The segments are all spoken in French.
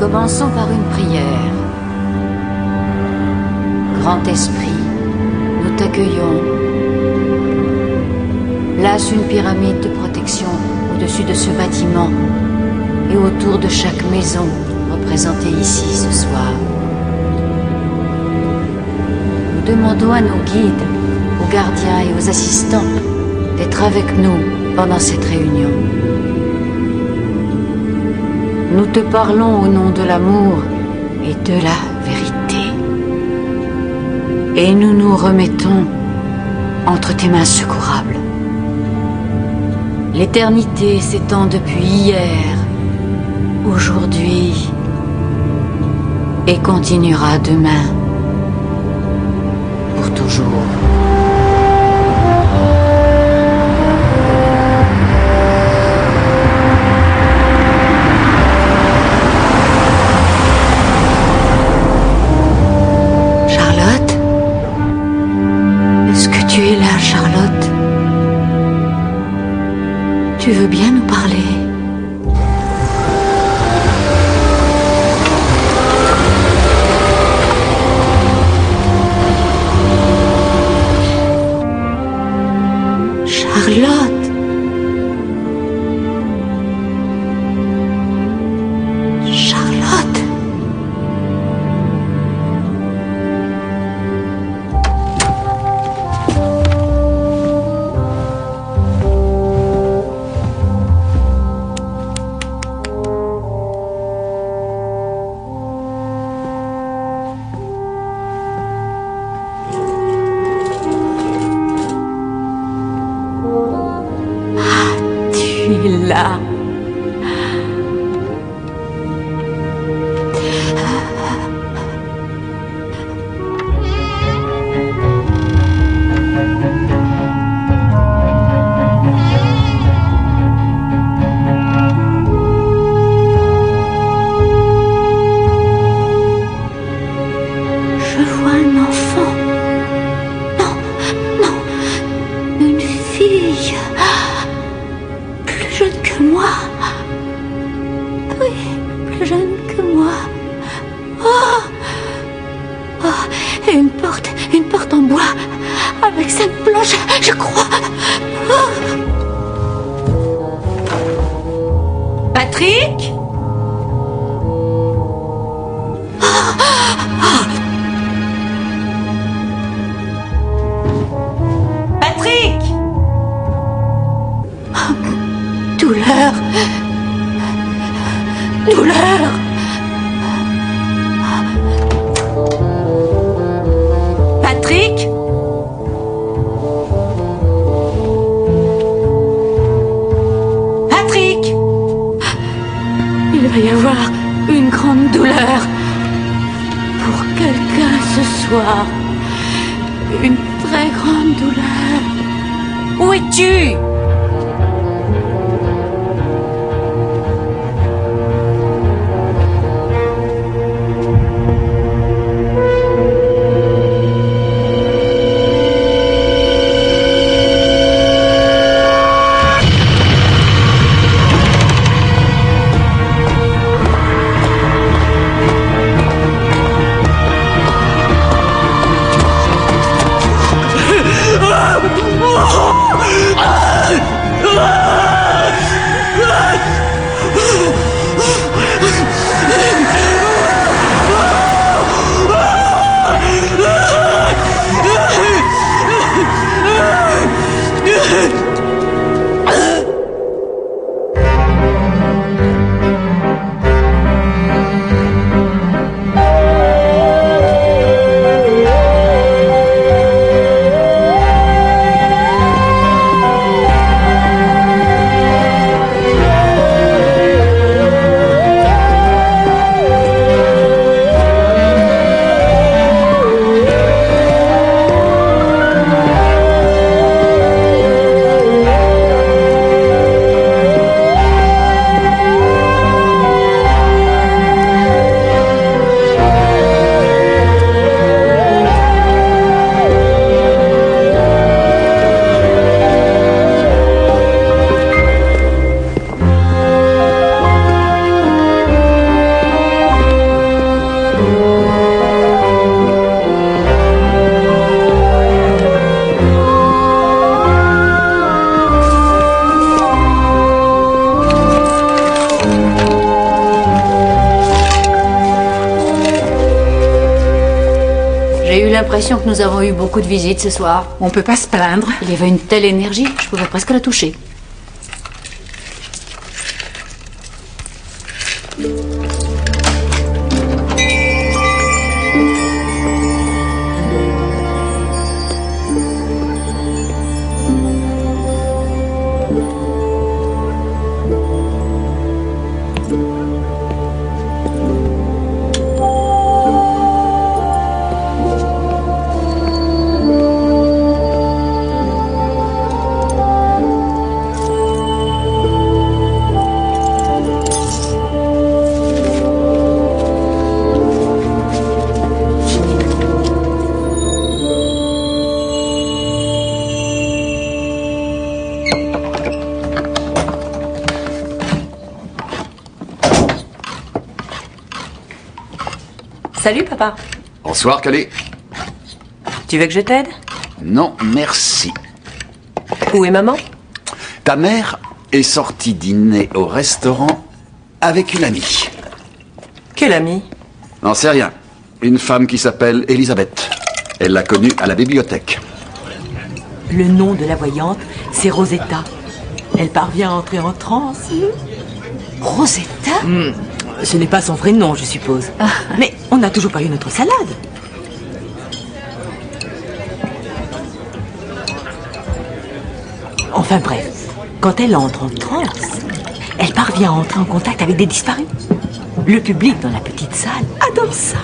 Commençons par une prière. Grand Esprit, nous t'accueillons. Place une pyramide de protection au-dessus de ce bâtiment et autour de chaque maison représentée ici ce soir. Nous demandons à nos guides, aux gardiens et aux assistants d'être avec nous pendant cette réunion. Nous te parlons au nom de l'amour et de la vérité. Et nous nous remettons entre tes mains secourables. L'éternité s'étend depuis hier, aujourd'hui et continuera demain, pour toujours. Charlotte? Est-ce que tu es là, Charlotte? Tu veux bien nous parler? Charlotte! Charlotte! Tu es là. Je vois un enfant. Non, non, une fille. Plus jeune que moi. Oui, plus jeune que moi. Oh, oh, et une porte en bois avec cette planche, je crois. Oh. Patrick? Patrick! Douleur. Douleur. Patrick? Patrick! Il va y avoir une grande douleur pour quelqu'un ce soir. Une très grande douleur. Où es-tu? J'ai eu l'impression que nous avons eu beaucoup de visites ce soir. On peut pas se plaindre. Il y avait une telle énergie, je pouvais presque la toucher. Salut, papa. Bonsoir, Calais. Tu veux que je t'aide? Non, merci. Où est maman? Ta mère est sortie dîner au restaurant avec une amie. Quelle amie? N'en sais rien. Une femme qui s'appelle Elisabeth. Elle l'a connue à la bibliothèque. Le nom de la voyante, c'est Rosetta. Elle parvient à entrer en transe. Rosetta? Ce n'est pas son vrai nom, je suppose. Mais on n'a toujours pas eu notre salade. Enfin bref, quand elle entre en transe, elle parvient à entrer en contact avec des disparus. Le public dans la petite salle adore ça.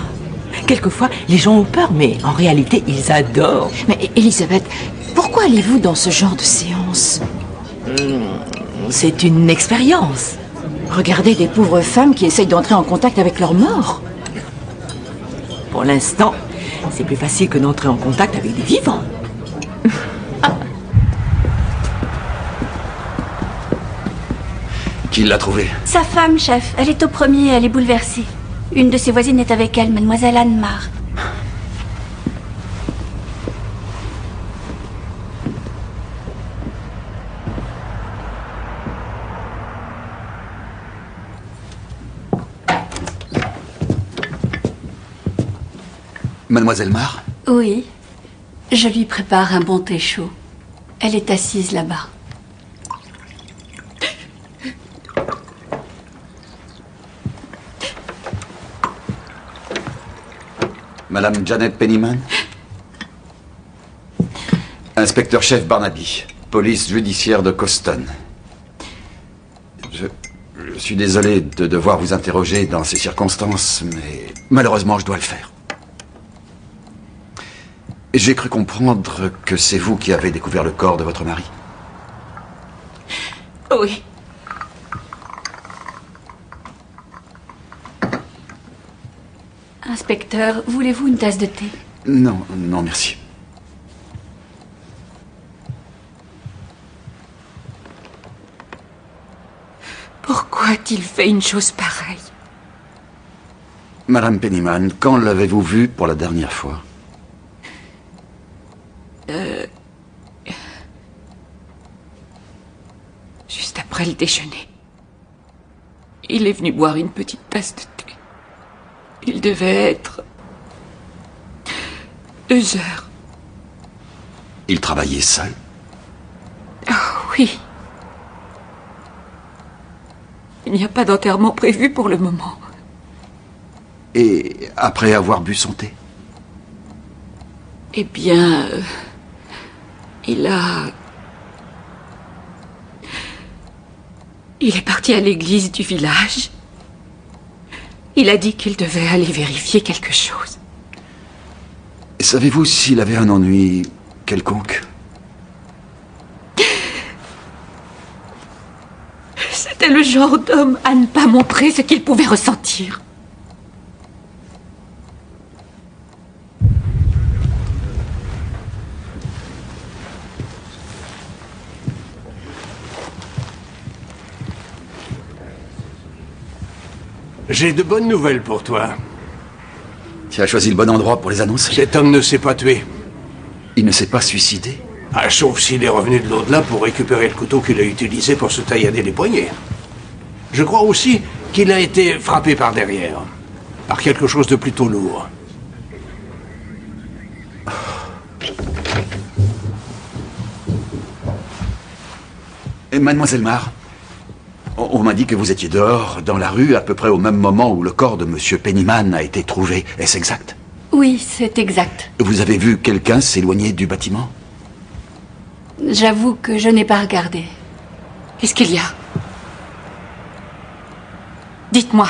Quelquefois, les gens ont peur, mais en réalité, ils adorent. Mais Elisabeth, pourquoi allez-vous dans ce genre de séance? C'est une expérience. Regardez des pauvres femmes qui essayent d'entrer en contact avec leur mort. Pour l'instant, c'est plus facile que d'entrer en contact avec des vivants. Qui l'a trouvée? Sa femme, chef. Elle est au premier, elle est bouleversée. Une de ses voisines est avec elle, mademoiselle Anne-Mar. Mademoiselle Mar? Oui. Je lui prépare un bon thé chaud. Elle est assise là-bas. Madame Janet Pennyman? Inspecteur-chef Barnaby, police judiciaire de Coston. Je suis désolé de devoir vous interroger dans ces circonstances, mais malheureusement je dois le faire. J'ai cru comprendre que c'est vous qui avez découvert le corps de votre mari. Oui. Inspecteur, voulez-vous une tasse de thé? Non, non, merci. Pourquoi a-t-il fait une chose pareille? Madame Pennyman, quand l'avez-vous vu pour la dernière fois? Juste après le déjeuner. Il est venu boire une petite tasse de thé. Il devait être 2 heures. Il travaillait seul? Oh oui. Il n'y a pas d'enterrement prévu pour le moment. Et après avoir bu son thé? Eh bien, il est parti à l'église du village. Il a dit qu'il devait aller vérifier quelque chose. Savez-vous s'il avait un ennui quelconque? C'était le genre d'homme à ne pas montrer ce qu'il pouvait ressentir. J'ai de bonnes nouvelles pour toi. Tu as choisi le bon endroit pour les annoncer. Cet homme ne s'est pas tué. Il ne s'est pas suicidé? Ah, sauf s'il est revenu de l'au-delà pour récupérer le couteau qu'il a utilisé pour se taillader les poignets. Je crois aussi qu'il a été frappé par derrière. Par quelque chose de plutôt lourd. Et Mademoiselle Mar, on m'a dit que vous étiez dehors, dans la rue, à peu près au même moment où le corps de Monsieur Pennyman a été trouvé. Est-ce exact? Oui, c'est exact. Vous avez vu quelqu'un s'éloigner du bâtiment? J'avoue que je n'ai pas regardé. Qu'est-ce qu'il y a? Dites-moi.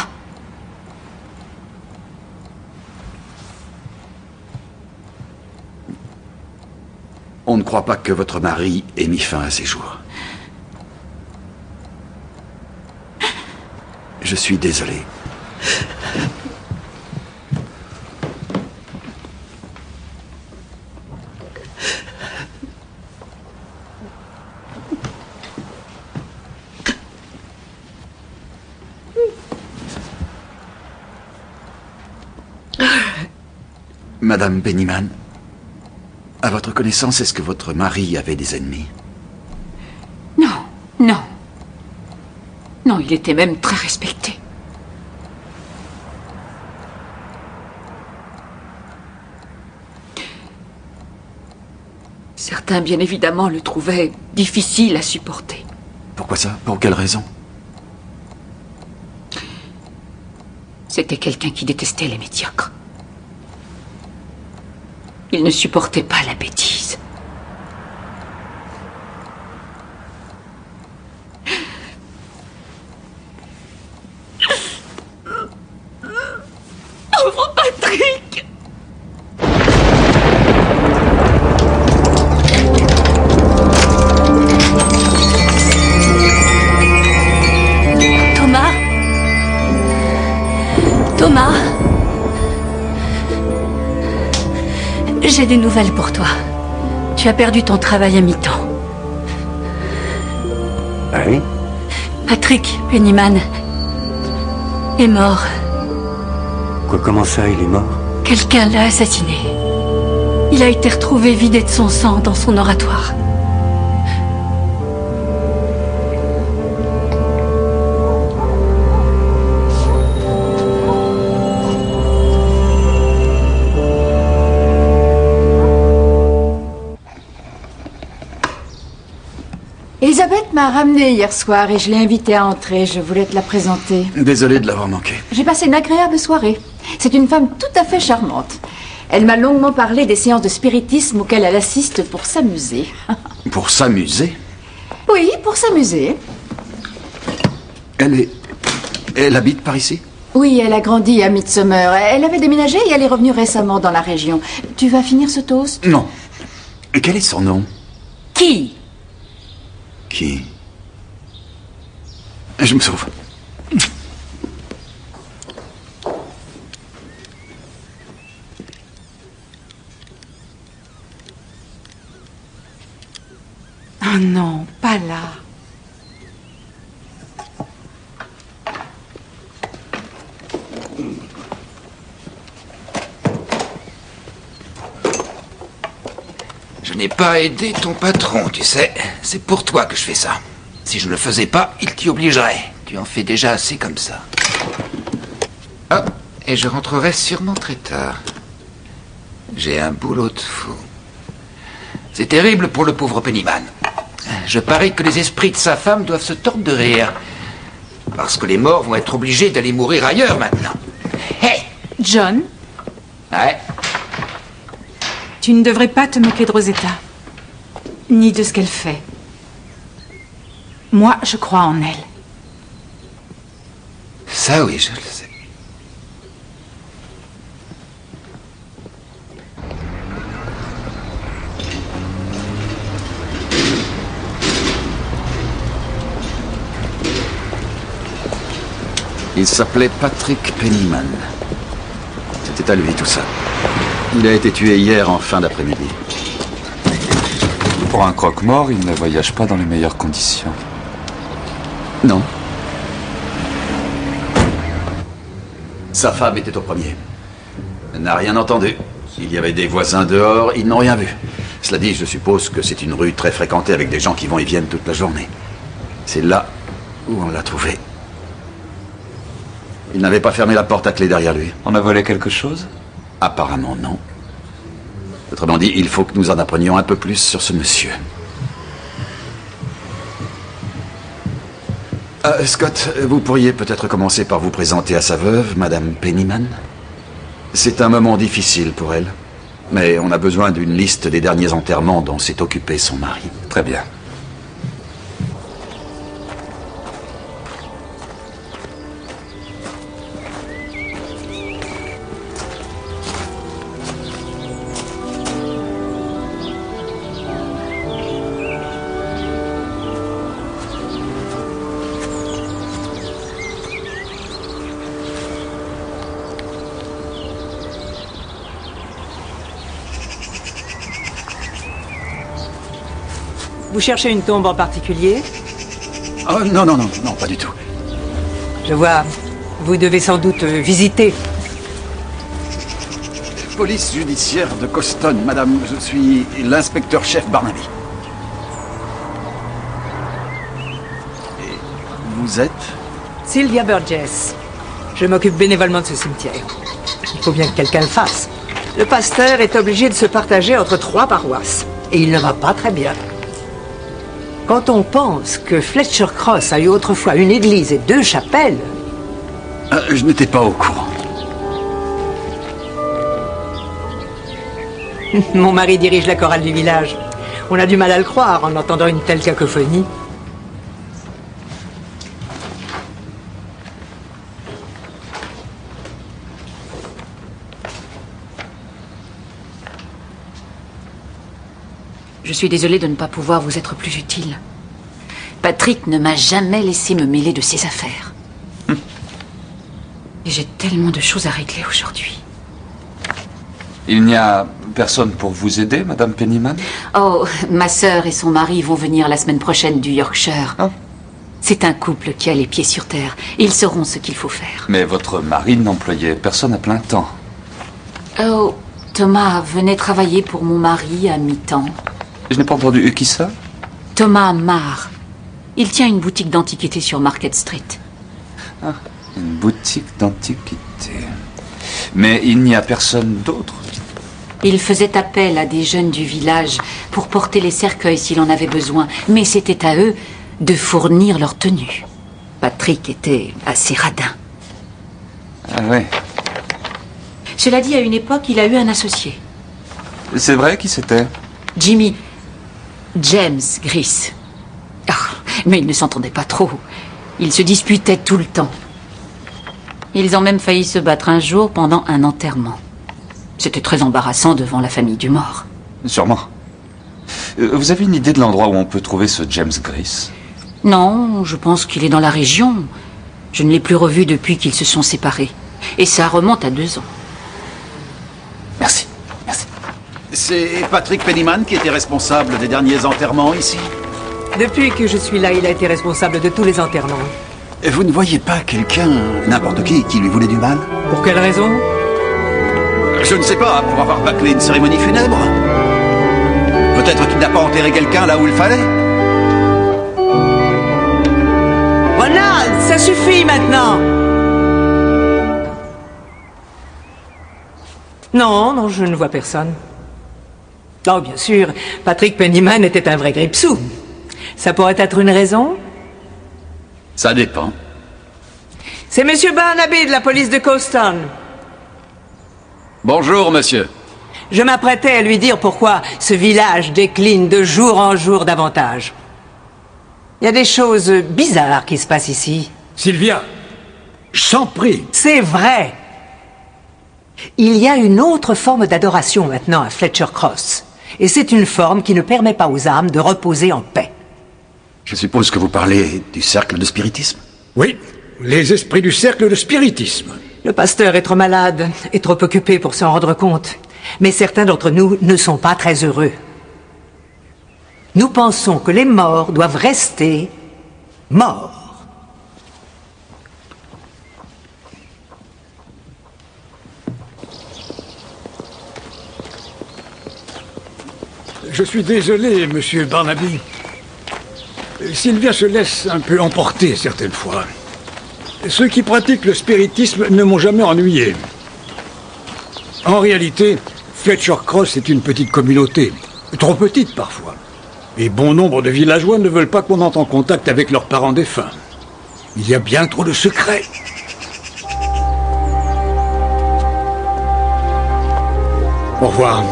On ne croit pas que votre mari ait mis fin à ses jours. Je suis désolé. Madame Pennyman, à votre connaissance, est-ce que votre mari avait des ennemis? Non, non. Non, il était même très respecté. Certains, bien évidemment, le trouvaient difficile à supporter. Pourquoi ça? Pour quelle raison? C'était quelqu'un qui détestait les médiocres. Il ne supportait pas la bêtise. Pauvre Patrick! Thomas? Thomas? J'ai des nouvelles pour toi. Tu as perdu ton travail à mi-temps. Ah oui? Patrick Pennyman est mort. Quoi, comment ça, il est mort? Quelqu'un l'a assassiné. Il a été retrouvé vidé de son sang dans son oratoire. Elisabeth m'a ramenée hier soir et je l'ai invitée à entrer. Je voulais te la présenter. Désolé de l'avoir manqué. J'ai passé une agréable soirée. C'est une femme tout à fait charmante. Elle m'a longuement parlé des séances de spiritisme auxquelles elle assiste pour s'amuser. Pour s'amuser? Oui, pour s'amuser. Elle habite par ici? Oui, elle a grandi à Midsomer. Elle avait déménagé et elle est revenue récemment dans la région. Tu vas finir ce toast? Non. Quel est son nom? Qui? Qui? Je me sauve. Oh non, pas là. Je n'ai pas aidé ton patron, tu sais. C'est pour toi que je fais ça. Si je ne le faisais pas, il t'y obligerait. Tu en fais déjà assez comme ça. Ah, et je rentrerai sûrement très tard. J'ai un boulot de fou. C'est terrible pour le pauvre Pennyman. Je parie que les esprits de sa femme doivent se tordre de rire. Parce que les morts vont être obligés d'aller mourir ailleurs maintenant. Hey! John, Ouais. tu ne devrais pas te moquer de Rosetta. Ni de ce qu'elle fait. Moi, je crois en elle. Ça oui, je le sais. Il s'appelait Patrick Pennyman. C'était à lui tout ça. Il a été tué hier en fin d'après-midi. Pour un croque-mort, il ne voyage pas dans les meilleures conditions. Non. Sa femme était au premier. Elle n'a rien entendu. Il y avait des voisins dehors, ils n'ont rien vu. Cela dit, je suppose que c'est une rue très fréquentée avec des gens qui vont et viennent toute la journée. C'est là où on l'a trouvé. Il n'avait pas fermé la porte à clé derrière lui. On a volé quelque chose? Apparemment non. Autrement dit, il faut que nous en apprenions un peu plus sur ce monsieur. Scott, vous pourriez peut-être commencer par vous présenter à sa veuve, Madame Pennyman. C'est un moment difficile pour elle, mais on a besoin d'une liste des derniers enterrements dont s'est occupé son mari. Très bien. Vous cherchez une tombe en particulier? Oh, non, pas du tout. Je vois. Vous devez sans doute visiter. Police judiciaire de Coston, madame. Je suis l'inspecteur-chef Barnaby. Et vous êtes? Sylvia Burgess. Je m'occupe bénévolement de ce cimetière. Il faut bien que quelqu'un le fasse. Le pasteur est obligé de se partager entre 3 paroisses. Et il ne va pas très bien. Quand on pense que Fletcher Cross a eu autrefois une église et 2 chapelles... Je n'étais pas au courant. Mon mari dirige la chorale du village. On a du mal à le croire en entendant une telle cacophonie. Je suis désolée de ne pas pouvoir vous être plus utile. Patrick ne m'a jamais laissé me mêler de ses affaires. Et j'ai tellement de choses à régler aujourd'hui. Il n'y a personne pour vous aider, Madame Pennyman? Oh, ma sœur et son mari vont venir la semaine prochaine du Yorkshire. Ah. C'est un couple qui a les pieds sur terre. Ils sauront ce qu'il faut faire. Mais votre mari n'employait personne à plein temps. Oh, Thomas venait travailler pour mon mari à mi-temps. Je n'ai pas entendu. Qui ça? Thomas Marr. Il tient une boutique d'antiquités sur Market Street. Ah, une boutique d'antiquités. Mais il n'y a personne d'autre? Il faisait appel à des jeunes du village pour porter les cercueils s'il en avait besoin, mais c'était à eux de fournir leur tenue. Patrick était assez radin. Ah oui. Cela dit, à une époque, il a eu un associé. C'est vrai, qui c'était? James Gris. Ah, mais ils ne s'entendaient pas trop. Ils se disputaient tout le temps. Ils ont même failli se battre un jour pendant un enterrement. C'était très embarrassant devant la famille du mort. Sûrement. Vous avez une idée de l'endroit où on peut trouver ce James Gris? Non, je pense qu'il est dans la région. Je ne l'ai plus revu depuis qu'ils se sont séparés. Et ça remonte à 2 ans. Merci. C'est Patrick Pennyman qui était responsable des derniers enterrements ici? Depuis que je suis là, il a été responsable de tous les enterrements. Et vous ne voyez pas quelqu'un, n'importe qui lui voulait du mal? Pour quelle raison? Je ne sais pas, pour avoir bâclé une cérémonie funèbre. Peut-être qu'il n'a pas enterré quelqu'un là où il fallait. Ronald, ça suffit maintenant! Non, je ne vois personne. Oh, bien sûr, Patrick Pennyman était un vrai grippe-sous. Ça pourrait être une raison? Ça dépend. C'est Monsieur Barnaby de la police de Coston. Bonjour, monsieur. Je m'apprêtais à lui dire pourquoi ce village décline de jour en jour davantage. Il y a des choses bizarres qui se passent ici. Sylvia, je s'en prie. C'est vrai. Il y a une autre forme d'adoration maintenant à Fletcher Cross. Et c'est une forme qui ne permet pas aux âmes de reposer en paix. Je suppose que vous parlez du cercle de spiritisme? Oui, les esprits du cercle de spiritisme. Le pasteur est trop malade et trop occupé pour s'en rendre compte. Mais certains d'entre nous ne sont pas très heureux. Nous pensons que les morts doivent rester morts. Je suis désolé, monsieur Barnaby. Sylvia se laisse un peu emporter certaines fois. Ceux qui pratiquent le spiritisme ne m'ont jamais ennuyé. En réalité, Fletcher Cross est une petite communauté. Trop petite parfois. Et bon nombre de villageois ne veulent pas qu'on entre en contact avec leurs parents défunts. Il y a bien trop de secrets. Au revoir.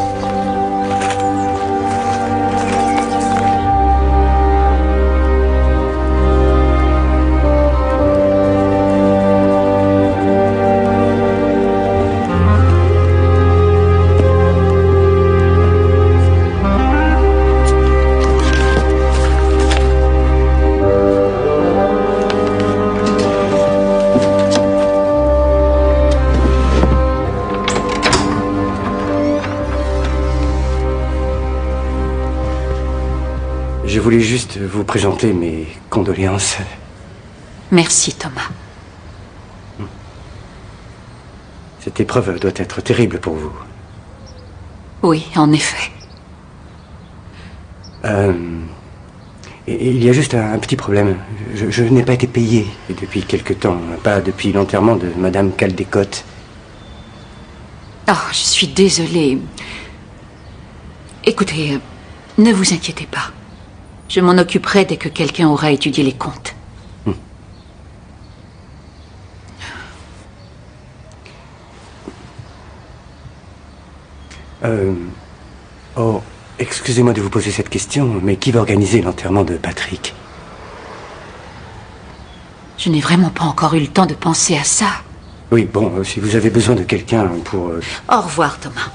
Je voulais juste vous présenter mes condoléances. Merci, Thomas. Cette épreuve doit être terrible pour vous. Oui, en effet. Et il y a juste un petit problème. Je n'ai pas été payé depuis quelque temps. Pas depuis l'enterrement de Madame Caldecott. Oh, je suis désolée. Écoutez, ne vous inquiétez pas. Je m'en occuperai dès que quelqu'un aura étudié les comptes. Oh, excusez-moi de vous poser cette question, mais qui va organiser l'enterrement de Patrick? Je n'ai vraiment pas encore eu le temps de penser à ça. Oui, bon, si vous avez besoin de quelqu'un pour... Au revoir, Thomas.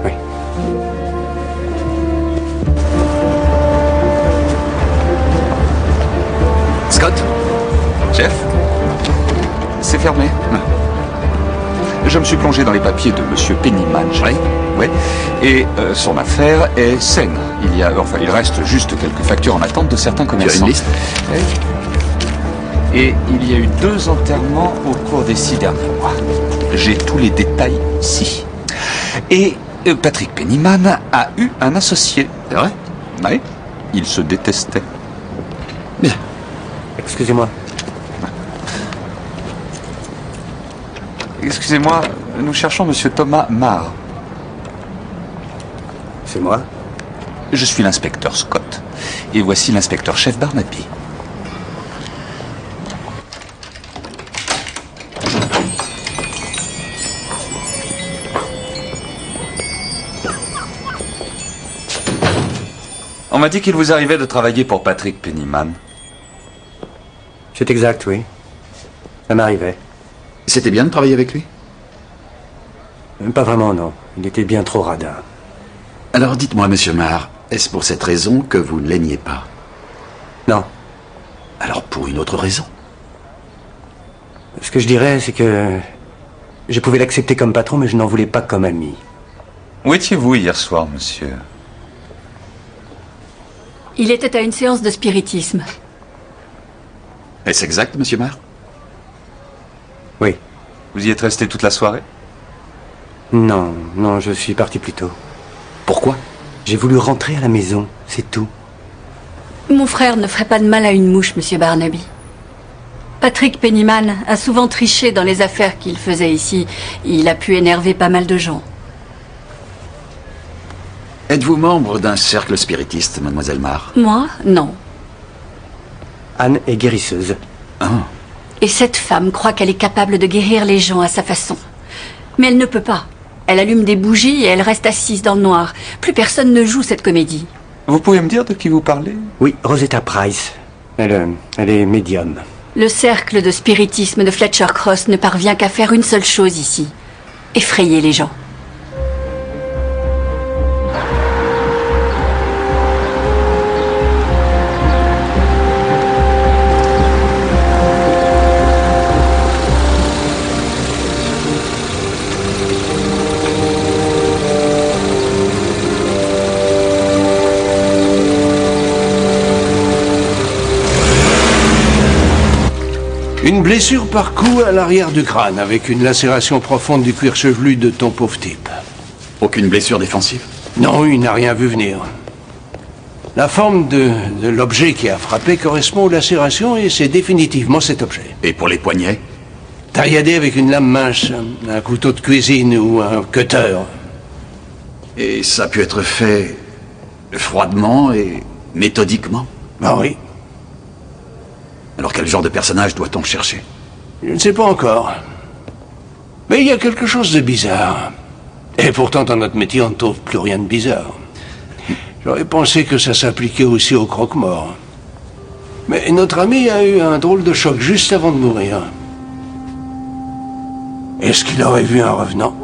Oui. Scott? Chef? C'est fermé. Je me suis plongé dans les papiers de Monsieur Pennyman. Oui. Et son affaire est saine. Il reste juste quelques factures en attente de certains commerçants. Tu as une liste? Oui. Et il y a eu 2 enterrements au cours des 6 derniers mois. J'ai tous les détails ici. Et Patrick Pennyman a eu un associé. C'est vrai? Oui. Ils se détestaient. Bien. Excusez-moi. Excusez-moi, nous cherchons Monsieur Thomas Marr. C'est moi? Je suis l'inspecteur Scott. Et voici l'inspecteur-chef Barnaby. On m'a dit qu'il vous arrivait de travailler pour Patrick Pennyman. C'est exact, oui. Ça m'arrivait. C'était bien de travailler avec lui? Pas vraiment, non. Il était bien trop radin. Alors dites-moi, monsieur Marr, est-ce pour cette raison que vous ne l'aimiez pas? Non. Alors pour une autre raison? Ce que je dirais, c'est que... je pouvais l'accepter comme patron, mais je n'en voulais pas comme ami. Où étiez-vous hier soir, monsieur? Il était à une séance de spiritisme. Est-ce exact, monsieur Marr? Oui. Vous y êtes resté toute la soirée? Non, je suis parti plus tôt. Pourquoi? J'ai voulu rentrer à la maison, c'est tout. Mon frère ne ferait pas de mal à une mouche, monsieur Barnaby. Patrick Pennyman a souvent triché dans les affaires qu'il faisait ici. Il a pu énerver pas mal de gens. Êtes-vous membre d'un cercle spiritiste, mademoiselle Marr? Moi, non. Anne est guérisseuse. Ah. Et cette femme croit qu'elle est capable de guérir les gens à sa façon. Mais elle ne peut pas. Elle allume des bougies et elle reste assise dans le noir. Plus personne ne joue cette comédie. Vous pouvez me dire de qui vous parlez? Oui, Rosetta Price. Elle est médium. Le cercle de spiritisme de Fletcher Cross ne parvient qu'à faire une seule chose ici. Effrayer les gens. Une blessure par coup à l'arrière du crâne, avec une lacération profonde du cuir chevelu de ton pauvre type. Aucune blessure défensive? Non, il n'a rien vu venir. La forme de l'objet qui a frappé correspond aux lacérations et c'est définitivement cet objet. Et pour les poignets? Tailladé avec une lame mince, un couteau de cuisine ou un cutter. Et ça a pu être fait froidement et méthodiquement? Ah oui. Alors quel genre de personnage doit-on chercher? Je ne sais pas encore. Mais il y a quelque chose de bizarre. Et pourtant, dans notre métier, on ne trouve plus rien de bizarre. J'aurais pensé que ça s'appliquait aussi au croque-mort. Mais notre ami a eu un drôle de choc juste avant de mourir. Est-ce qu'il aurait vu un revenant?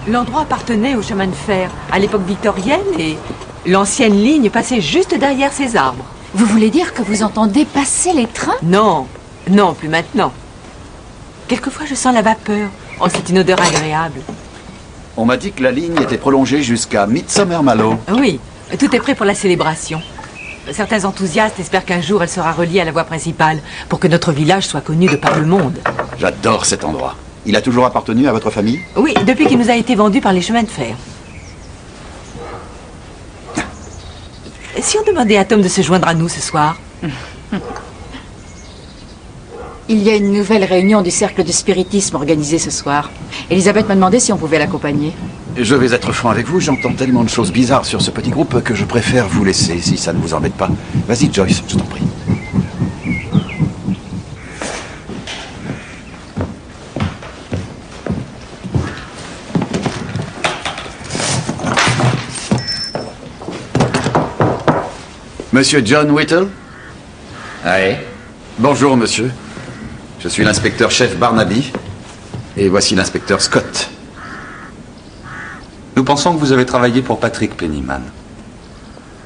L'endroit appartenait au chemin de fer à l'époque victorienne et l'ancienne ligne passait juste derrière ces arbres. Vous voulez dire que vous entendez passer les trains? Non, non, plus maintenant. Quelquefois, je sens la vapeur. Oh, c'est une odeur agréable. On m'a dit que la ligne était prolongée jusqu'à Midsummer Mallow. Oui, tout est prêt pour la célébration. Certains enthousiastes espèrent qu'un jour elle sera reliée à la voie principale pour que notre village soit connu de par le monde. J'adore cet endroit. Il a toujours appartenu à votre famille? Oui, depuis qu'il nous a été vendu par les chemins de fer. Si on demandait à Tom de se joindre à nous ce soir? Il y a une nouvelle réunion du cercle de spiritisme organisée ce soir. Elisabeth m'a demandé si on pouvait l'accompagner. Je vais être franc avec vous, j'entends tellement de choses bizarres sur ce petit groupe que je préfère vous laisser, si ça ne vous embête pas. Vas-y, Joyce, je t'en prie. Monsieur John Whittle? Oui. Bonjour, monsieur. Je suis l'inspecteur-chef Barnaby. Et voici l'inspecteur Scott. Nous pensons que vous avez travaillé pour Patrick Pennyman.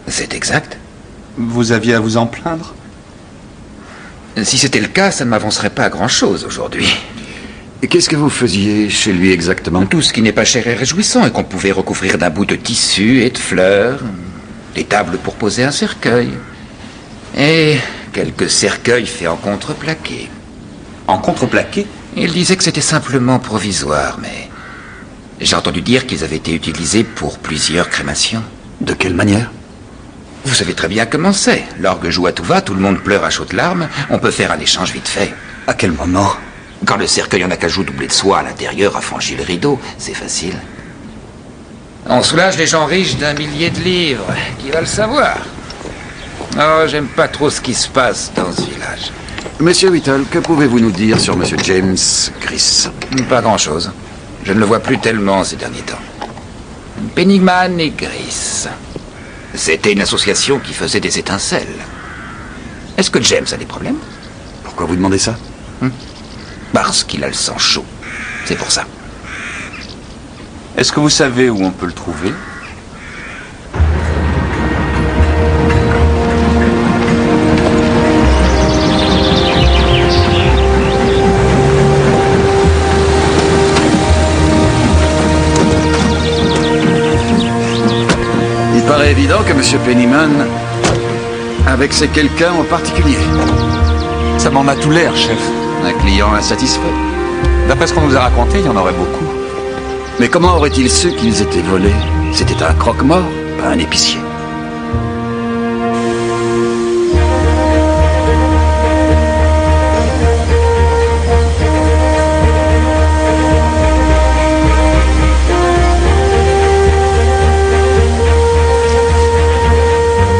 C'est exact. Vous aviez à vous en plaindre? Si c'était le cas, ça ne m'avancerait pas à grand-chose aujourd'hui. Et qu'est-ce que vous faisiez chez lui exactement? Tout ce qui n'est pas cher et réjouissant et qu'on pouvait recouvrir d'un bout de tissu et de fleurs. Des tables pour poser un cercueil. Et quelques cercueils faits en contreplaqué. En contreplaqué? Il disait que c'était simplement provisoire, mais j'ai entendu dire qu'ils avaient été utilisés pour plusieurs crémations. De quelle manière? Vous savez très bien comment c'est. L'orgue joue à tout va, tout le monde pleure à chaudes larmes. On peut faire un échange vite fait. À quel moment? Quand le cercueil en acajou doublé de soie à l'intérieur a franchi le rideau, c'est facile. On soulage les gens riches d'un millier de livres. Qui va le savoir? Oh, j'aime pas trop ce qui se passe dans ce village. Monsieur Whittle, que pouvez-vous nous dire sur Monsieur James Gris? Pas grand-chose. Je ne le vois plus tellement ces derniers temps. Pennyman et Gris. C'était une association qui faisait des étincelles. Est-ce que James a des problèmes? Pourquoi vous demandez ça? Parce qu'il a le sang chaud. C'est pour ça. Est-ce que vous savez où on peut le trouver? Il paraît évident que Monsieur Pennyman avec c'est quelqu'un en particulier. Ça m'en a tout l'air, chef. Un client insatisfait. D'après ce qu'on nous a raconté, il y en aurait beaucoup. Mais comment aurait-il su qu'ils étaient volés? C'était un croque-mort, pas un épicier.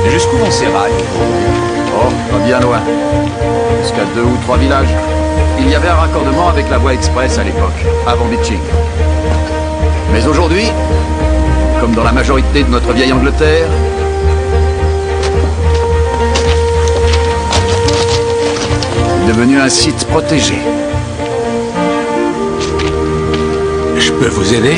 Jusqu'où on s'éraille? Oh, pas bien loin. Jusqu'à 2 ou 3 villages. Il y avait un raccordement avec la voie express à l'époque, avant Beeching. Mais aujourd'hui, comme dans la majorité de notre vieille Angleterre, c'est devenu un site protégé. Je peux vous aider?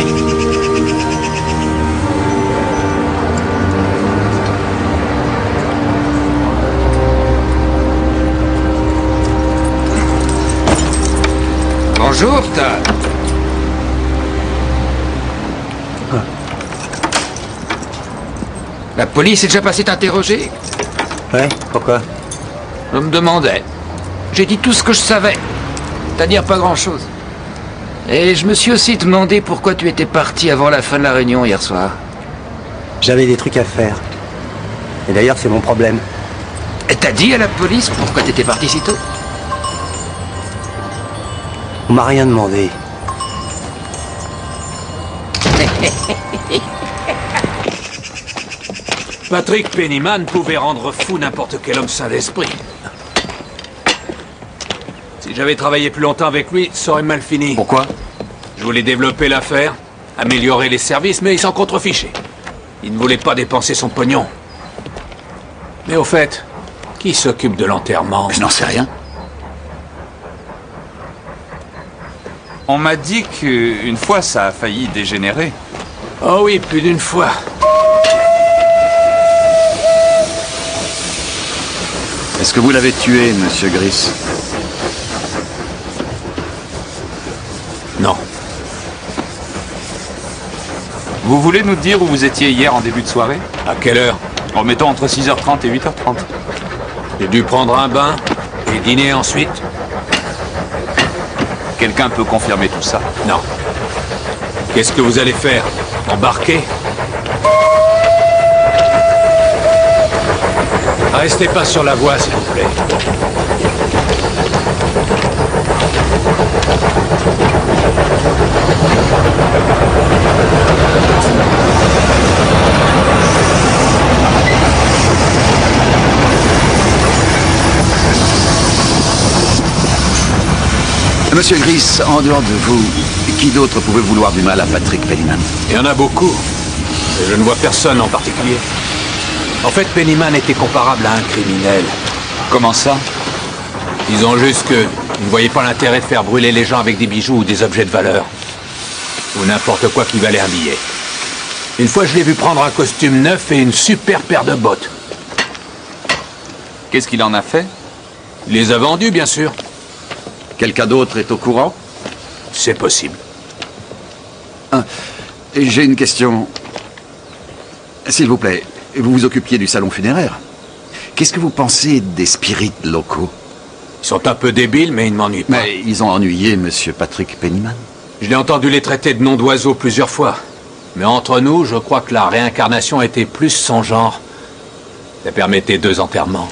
Bonjour, Todd. La police est déjà passée t'interroger? Ouais, pourquoi? Je me demandais. J'ai dit tout ce que je savais. C'est-à-dire pas grand-chose. Et je me suis aussi demandé pourquoi tu étais parti avant la fin de la réunion hier soir. J'avais des trucs à faire. Et d'ailleurs, c'est mon problème. Et t'as dit à la police pourquoi t'étais parti si tôt? On m'a rien demandé. Patrick Pennyman pouvait rendre fou n'importe quel homme sain d'esprit. Si j'avais travaillé plus longtemps avec lui, ça aurait mal fini. Pourquoi? Je voulais développer l'affaire, améliorer les services, mais il s'en contrefichait. Il ne voulait pas dépenser son pognon. Mais au fait, qui s'occupe de l'enterrement? Je n'en sais rien. On m'a dit qu'une fois, ça a failli dégénérer. Oh oui, plus d'une fois. Est-ce que vous l'avez tué, monsieur Gris? Non. Vous voulez nous dire où vous étiez hier en début de soirée? À quelle heure? Mettons entre 6h30 et 8h30. J'ai dû prendre un bain et dîner ensuite. Quelqu'un peut confirmer tout ça? Non. Qu'est-ce que vous allez faire? Embarquer? Restez pas sur la voie, s'il vous plaît. Monsieur Gris, en dehors de vous, qui d'autre pouvait vouloir du mal à Patrick Pennyman? Il y en a beaucoup. Et je ne vois personne en particulier. En fait, Pennyman était comparable à un criminel. Comment ça? Disons juste que il ne voyait pas l'intérêt de faire brûler les gens avec des bijoux ou des objets de valeur. Ou n'importe quoi qui valait un billet. Une fois, je l'ai vu prendre un costume neuf et une super paire de bottes. Qu'est-ce qu'il en a fait? Il les a vendus, bien sûr. Quelqu'un d'autre est au courant? C'est possible. J'ai une question. S'il vous plaît, vous vous occupiez du salon funéraire. Qu'est-ce que vous pensez des spirites locaux? Ils sont un peu débiles, mais ils ne m'ennuient pas. Mais ils ont ennuyé monsieur Patrick Pennyman. Je l'ai entendu les traiter de noms d'oiseaux plusieurs fois. Mais entre nous, je crois que la réincarnation était plus son genre. Ça permettait 2 enterrements.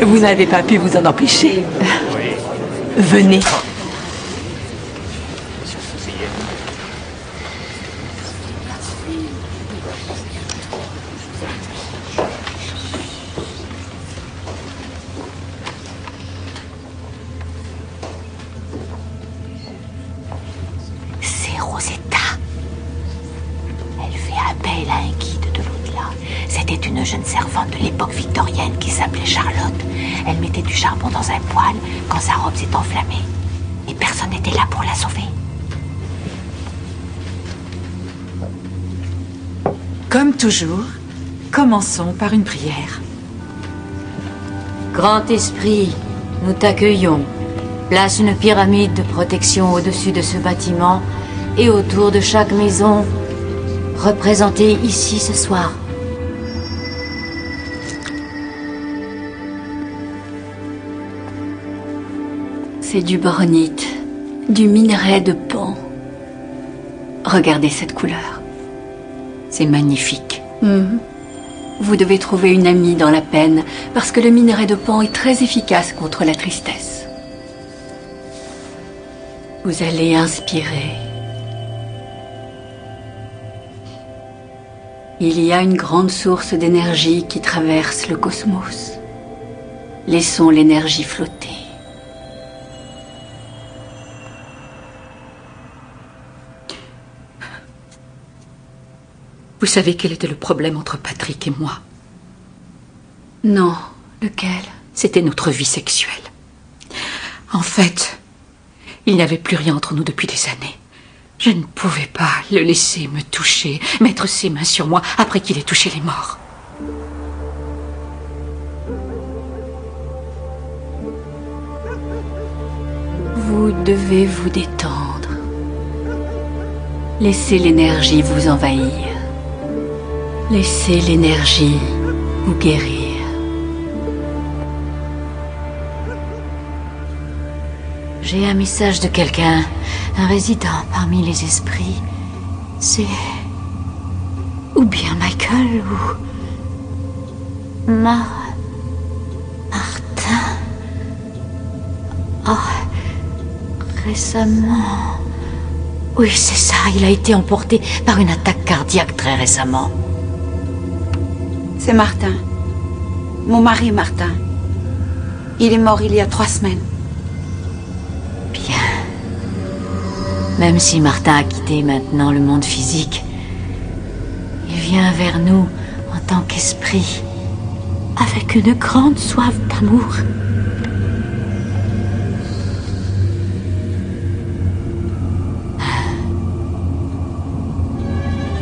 Vous n'avez pas pu vous en empêcher. Venez. C'est Rosetta. Elle fait appel à un guide de l'au-delà. C'était une jeune servante de l'époque victorienne qui s'appelait Charlotte. Elle mettait du charbon dans un poêle quand sa robe s'est enflammée. Et personne n'était là pour la sauver. Comme toujours, commençons par une prière. Grand Esprit, nous t'accueillons. Place une pyramide de protection au-dessus de ce bâtiment et autour de chaque maison, représentée ici ce soir. C'est du bornite, du minerai de pan. Regardez cette couleur. C'est magnifique. Vous devez trouver une amie dans la peine, parce que le minerai de pan est très efficace contre la tristesse. Vous allez inspirer. Il y a une grande source d'énergie qui traverse le cosmos. Laissons l'énergie flotter. Vous savez quel était le problème entre Patrick et moi? Non, lequel? C'était notre vie sexuelle. En fait, il n'y avait plus rien entre nous depuis des années. Je ne pouvais pas le laisser me toucher, mettre ses mains sur moi après qu'il ait touché les morts. Vous devez vous détendre. Laissez l'énergie vous envahir. Laissez l'énergie vous guérir. J'ai un message de quelqu'un, un résident parmi les esprits. C'est... ou bien Michael, ou... Martin... Oh... récemment... Oui, c'est ça, il a été emporté par une attaque cardiaque très récemment. C'est Martin. Mon mari, Martin. Il est mort il y a 3 semaines. Bien. Même si Martin a quitté maintenant le monde physique, il vient vers nous en tant qu'esprit, avec une grande soif d'amour.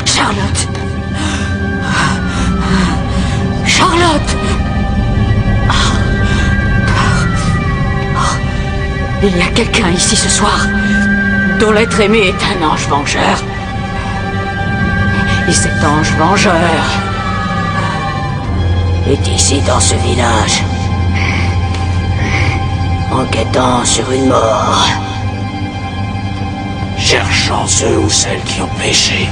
Charlotte! Charlotte! Il y a quelqu'un ici ce soir dont l'être aimé est un ange vengeur. Et cet ange vengeur est ici dans ce village, enquêtant sur une mort, cherchant ceux ou celles qui ont péché.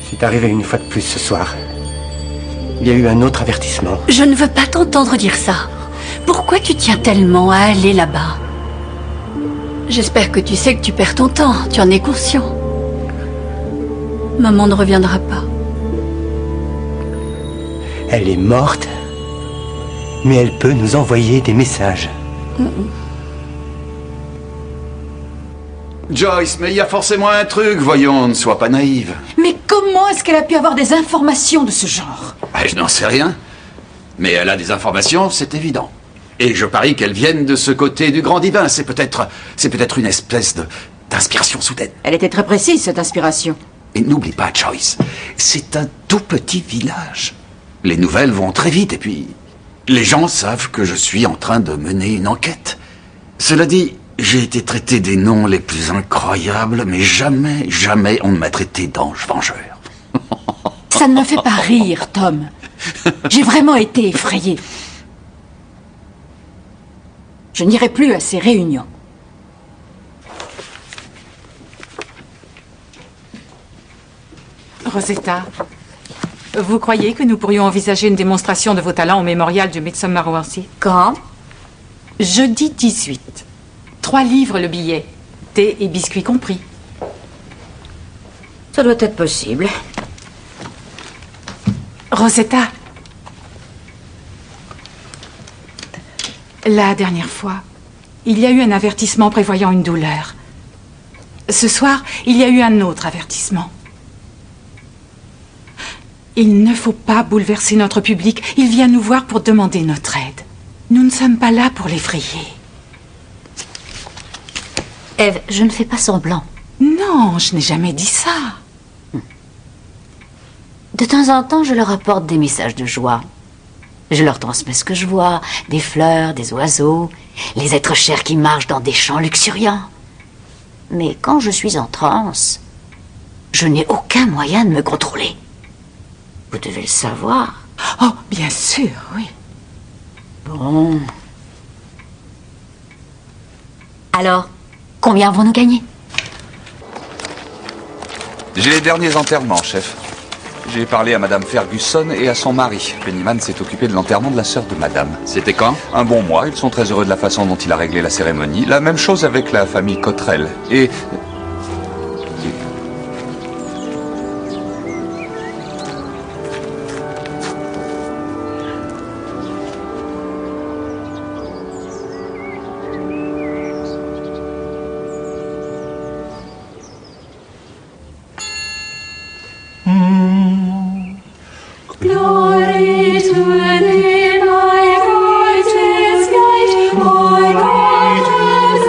C'est arrivé une fois de plus ce soir. Il y a eu un autre avertissement. Je ne veux pas t'entendre dire ça. Pourquoi tu tiens tellement à aller là-bas? J'espère que tu sais que tu perds ton temps. Tu en es conscient. Maman ne reviendra pas. Elle est morte, mais elle peut nous envoyer des messages. Joyce, mais il y a forcément un truc, voyons, ne sois pas naïve. Mais comment est-ce qu'elle a pu avoir des informations de ce genre? Je n'en sais rien. Mais elle a des informations, c'est évident. Et je parie qu'elles viennent de ce côté du grand divin. C'est peut-être une espèce d'inspiration soudaine. Elle était très précise, cette inspiration. Et n'oublie pas, Joyce, c'est un tout petit village. Les nouvelles vont très vite et puis les gens savent que je suis en train de mener une enquête. Cela dit, j'ai été traité des noms les plus incroyables, mais jamais, jamais on ne m'a traité d'ange vengeur. Ça ne me fait pas rire, Tom. J'ai vraiment été effrayée. Je n'irai plus à ces réunions. Rosetta, vous croyez que nous pourrions envisager une démonstration de vos talents au mémorial du Midsommar Worthy? Quand? Jeudi 18. 3 livres le billet. Thé et biscuits compris. Ça doit être possible. Rosetta. La dernière fois, il y a eu un avertissement prévoyant une douleur. Ce soir, il y a eu un autre avertissement. Il ne faut pas bouleverser notre public. Il vient nous voir pour demander notre aide. Nous ne sommes pas là pour l'effrayer. Ève, je ne fais pas semblant. Non, je n'ai jamais dit ça. De temps en temps, je leur apporte des messages de joie. Je leur transmets ce que je vois, des fleurs, des oiseaux, les êtres chers qui marchent dans des champs luxuriants. Mais quand je suis en transe, je n'ai aucun moyen de me contrôler. Vous devez le savoir. Oh, bien sûr, oui. Bon. Alors, combien vont-nous gagner? J'ai les derniers enterrements, chef. J'ai parlé à Madame Ferguson et à son mari. Pennyman s'est occupé de l'enterrement de la sœur de Madame. C'était quand? Un bon mois. Ils sont très heureux de la façon dont il a réglé la cérémonie. La même chose avec la famille Cottrell. Et... Glory to thee, my God, is light, my God, is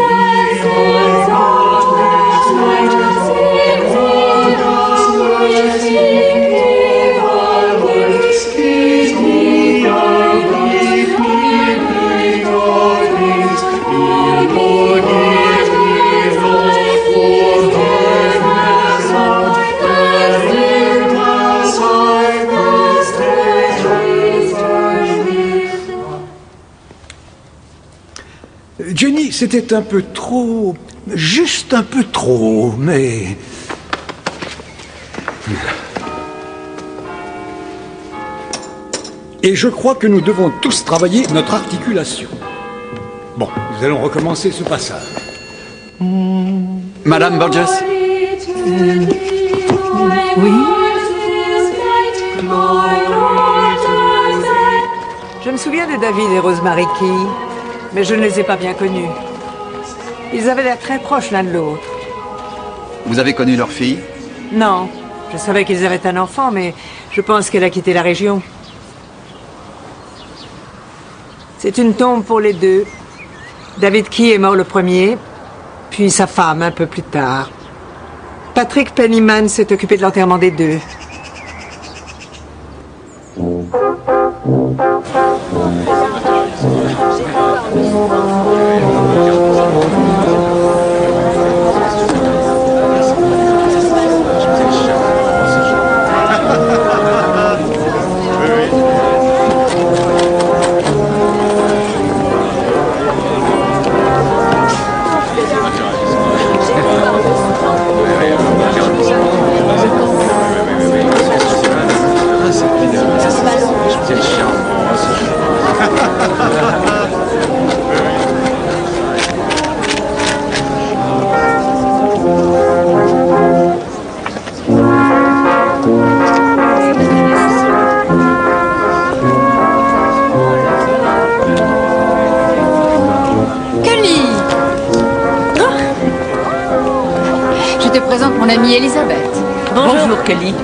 Jenny, c'était un peu trop... juste un peu trop, mais... Et je crois que nous devons tous travailler notre articulation. Bon, nous allons recommencer ce passage. Madame Burgess? Oui? Je me souviens de David et Rosemary Key, mais je ne les ai pas bien connus. Ils avaient l'air très proches l'un de l'autre. Vous avez connu leur fille? Non, je savais qu'ils avaient un enfant, mais je pense qu'elle a quitté la région. C'est une tombe pour les deux. David Key est mort le premier, puis sa femme un peu plus tard. Patrick Pennyman s'est occupé de l'enterrement des deux. Mon amie Elisabeth. Bonjour, Kelly.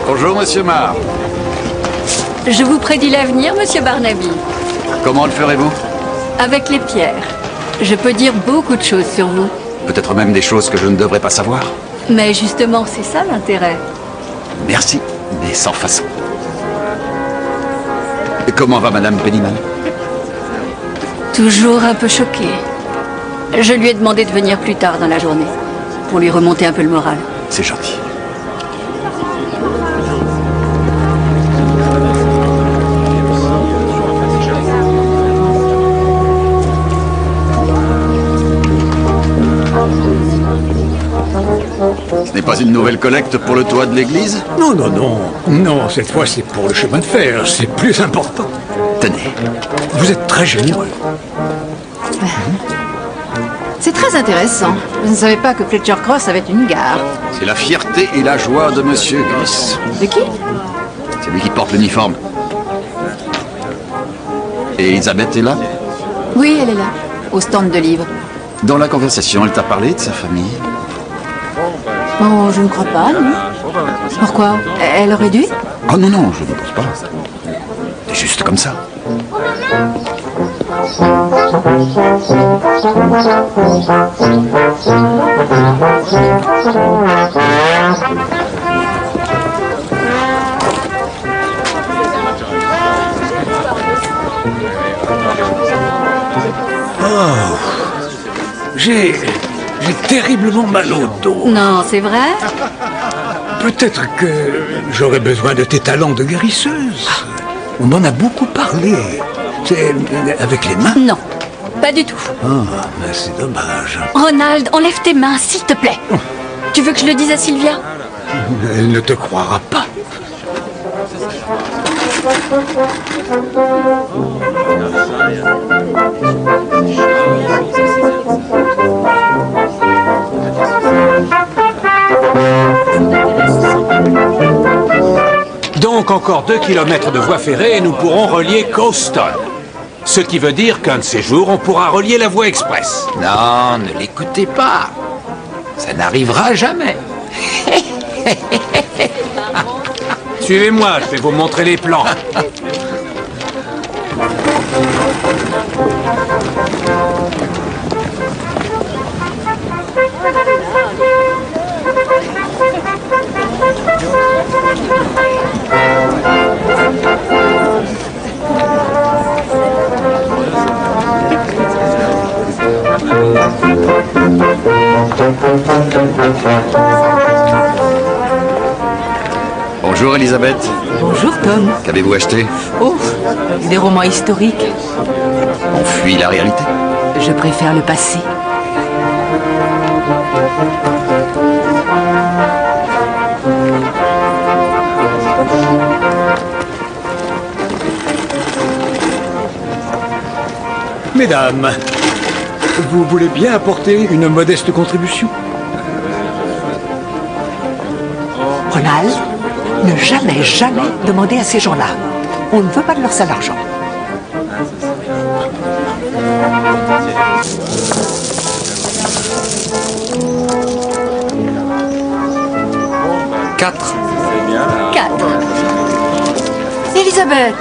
Bonjour, Monsieur Marr. Je vous prédis l'avenir, Monsieur Barnaby. Comment le ferez-vous? Avec les pierres. Je peux dire beaucoup de choses sur vous. Peut-être même des choses que je ne devrais pas savoir. Mais justement, c'est ça l'intérêt. Merci, mais sans façon. Et comment va Madame Pennyman? Toujours un peu choquée. Je lui ai demandé de venir plus tard dans la journée, pour lui remonter un peu le moral. C'est gentil. Ce n'est pas une nouvelle collecte pour le toit de l'église? Non, non, non. Non, cette fois, c'est pour le chemin de fer. C'est plus important. Tenez. Vous êtes très généreux. C'est très intéressant. Je ne savais pas que Fletcher Cross avait une gare. C'est la fierté et la joie de Monsieur Gris. De qui? C'est lui qui porte l'uniforme. Et Elisabeth est là? Oui, elle est là, au stand de livres. Dans la conversation, elle t'a parlé de sa famille? Oh, je ne crois pas, non. Pourquoi? Elle aurait dû? Oh non, non, je ne pense pas. C'est juste comme ça. Oh, j'ai terriblement mal au dos. Non, c'est vrai? Peut-être que j'aurais besoin de tes talents de guérisseuse. On m'en a beaucoup parlé. C'est avec les mains? Non. Pas du tout. Ah, mais c'est dommage. Ronald, enlève tes mains, s'il te plaît. Tu veux que je le dise à Sylvia? Elle ne te croira pas. Donc encore 2 kilomètres de voie ferrée et nous pourrons relier Cowston. Ce qui veut dire qu'un de ces jours, on pourra relier la voie express. Non, ne l'écoutez pas. Ça n'arrivera jamais. Suivez-moi, je vais vous montrer les plans. Bonjour Elisabeth. Bonjour Tom. Qu'avez-vous acheté? Oh, des romans historiques. On fuit la réalité. Je préfère le passé. Mesdames, vous voulez bien apporter une modeste contribution? Ronald, ne jamais demander à ces gens-là. On ne veut pas de leur sale argent. Quatre. Elisabeth.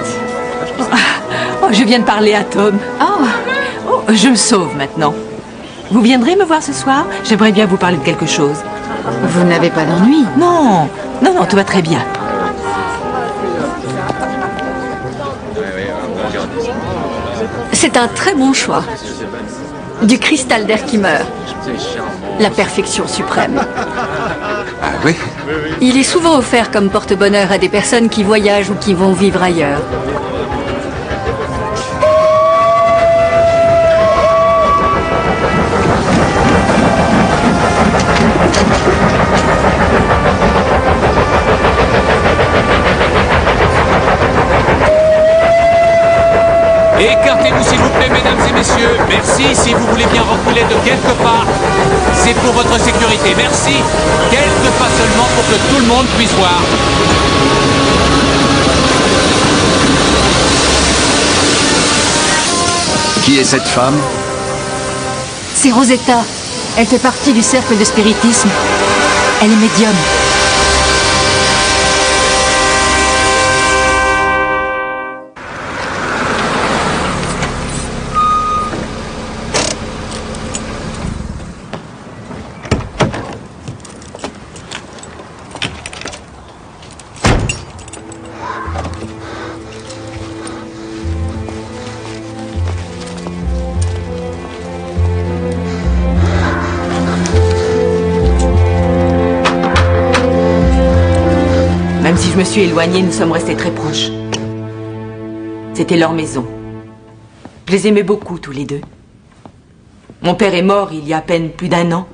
Oh, je viens de parler à Tom. Oh, je me sauve maintenant. Vous viendrez me voir ce soir? J'aimerais bien vous parler de quelque chose. Vous n'avez pas d'ennui? Non, tout va très bien. C'est un très bon choix. Du cristal d'Herkimer. La perfection suprême. Ah oui? Il est souvent offert comme porte-bonheur à des personnes qui voyagent ou qui vont vivre ailleurs. Écartez-vous s'il vous plaît, mesdames et messieurs. Merci, si vous voulez bien reculer de quelques pas. C'est pour votre sécurité, merci. Quelques pas seulement pour que tout le monde puisse voir. Qui est cette femme? C'est Rosetta. Elle fait partie du cercle de spiritisme. Elle est médium. Même si je me suis éloignée, nous sommes restés très proches. C'était leur maison. Je les aimais beaucoup, tous les deux. Mon père est mort il y a à peine plus d'1 an.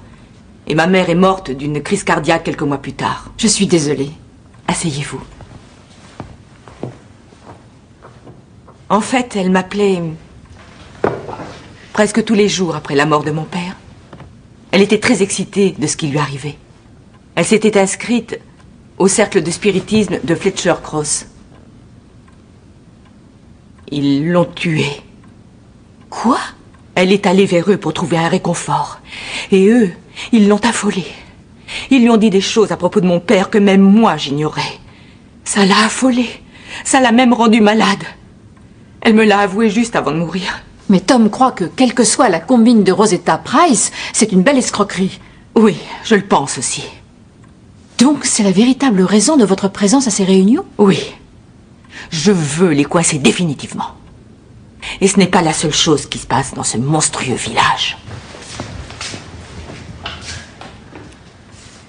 Et ma mère est morte d'une crise cardiaque quelques mois plus tard. Je suis désolée. Asseyez-vous. En fait, elle m'appelait presque tous les jours après la mort de mon père. Elle était très excitée de ce qui lui arrivait. Elle s'était inscrite au cercle de spiritisme de Fletcher Cross. Ils l'ont tuée. Quoi? Elle est allée vers eux pour trouver un réconfort. Et eux, ils l'ont affolée. Ils lui ont dit des choses à propos de mon père que même moi j'ignorais. Ça l'a affolée. Ça l'a même rendue malade. Elle me l'a avoué juste avant de mourir. Mais Tom croit que, quelle que soit la combine de Rosetta Price, c'est une belle escroquerie. Oui, je le pense aussi. Donc c'est la véritable raison de votre présence à ces réunions? Oui. Je veux les coincer définitivement. Et ce n'est pas la seule chose qui se passe dans ce monstrueux village.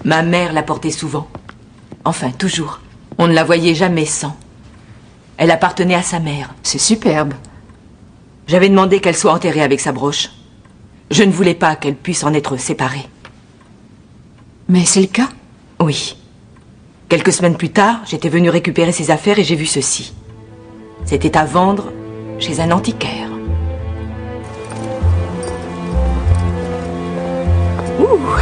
Ma mère la portait souvent. Enfin, toujours. On ne la voyait jamais sans. Elle appartenait à sa mère. C'est superbe. J'avais demandé qu'elle soit enterrée avec sa broche. Je ne voulais pas qu'elle puisse en être séparée. Mais c'est le cas? Oui. Quelques semaines plus tard, j'étais venue récupérer ses affaires et j'ai vu ceci. C'était à vendre chez un antiquaire.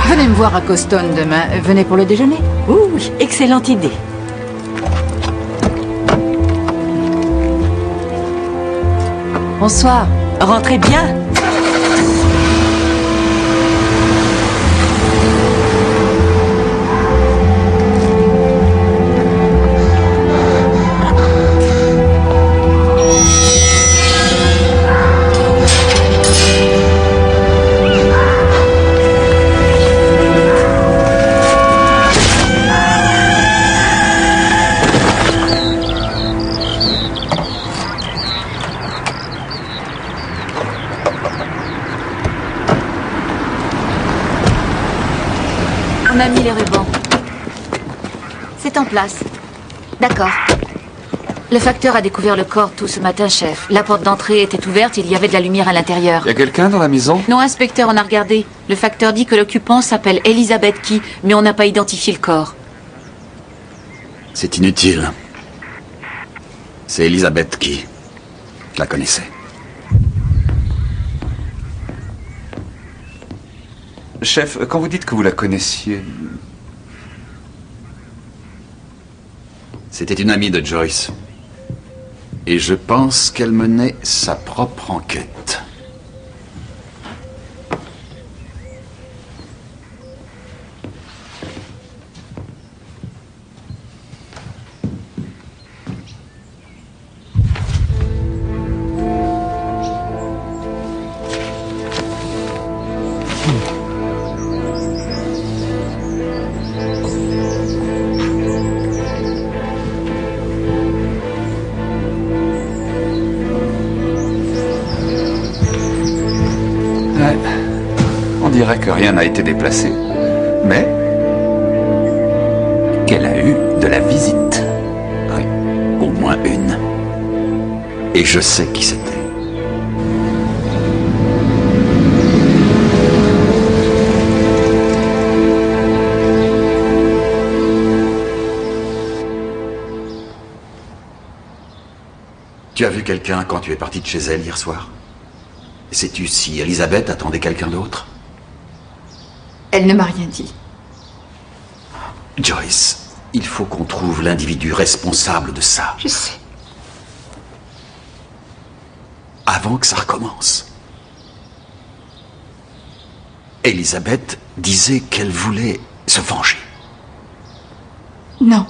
Venez me voir à Coston demain. Venez pour le déjeuner. Oui, excellente idée. Bonsoir. Rentrez bien. On a mis les rubans. C'est en place. D'accord. Le facteur a découvert le corps tout ce matin, chef. La porte d'entrée était ouverte, il y avait de la lumière à l'intérieur. Y a quelqu'un dans la maison? Non, inspecteur, on a regardé. Le facteur dit que l'occupant s'appelle Elizabeth Key, mais on n'a pas identifié le corps. C'est inutile. C'est Elizabeth Key. Je la connaissais. Chef, quand vous dites que vous la connaissiez... C'était une amie de Joyce. Et je pense qu'elle menait sa propre enquête. On dirait que rien n'a été déplacé. Mais qu'elle a eu de la visite. Oui, au moins une. Et je sais qui c'était. Tu as vu quelqu'un quand tu es parti de chez elle hier soir? Sais-tu si Elisabeth attendait quelqu'un d'autre? Elle ne m'a rien dit. Joyce, il faut qu'on trouve l'individu responsable de ça. Je sais. Avant que ça recommence. Elisabeth disait qu'elle voulait se venger. Non.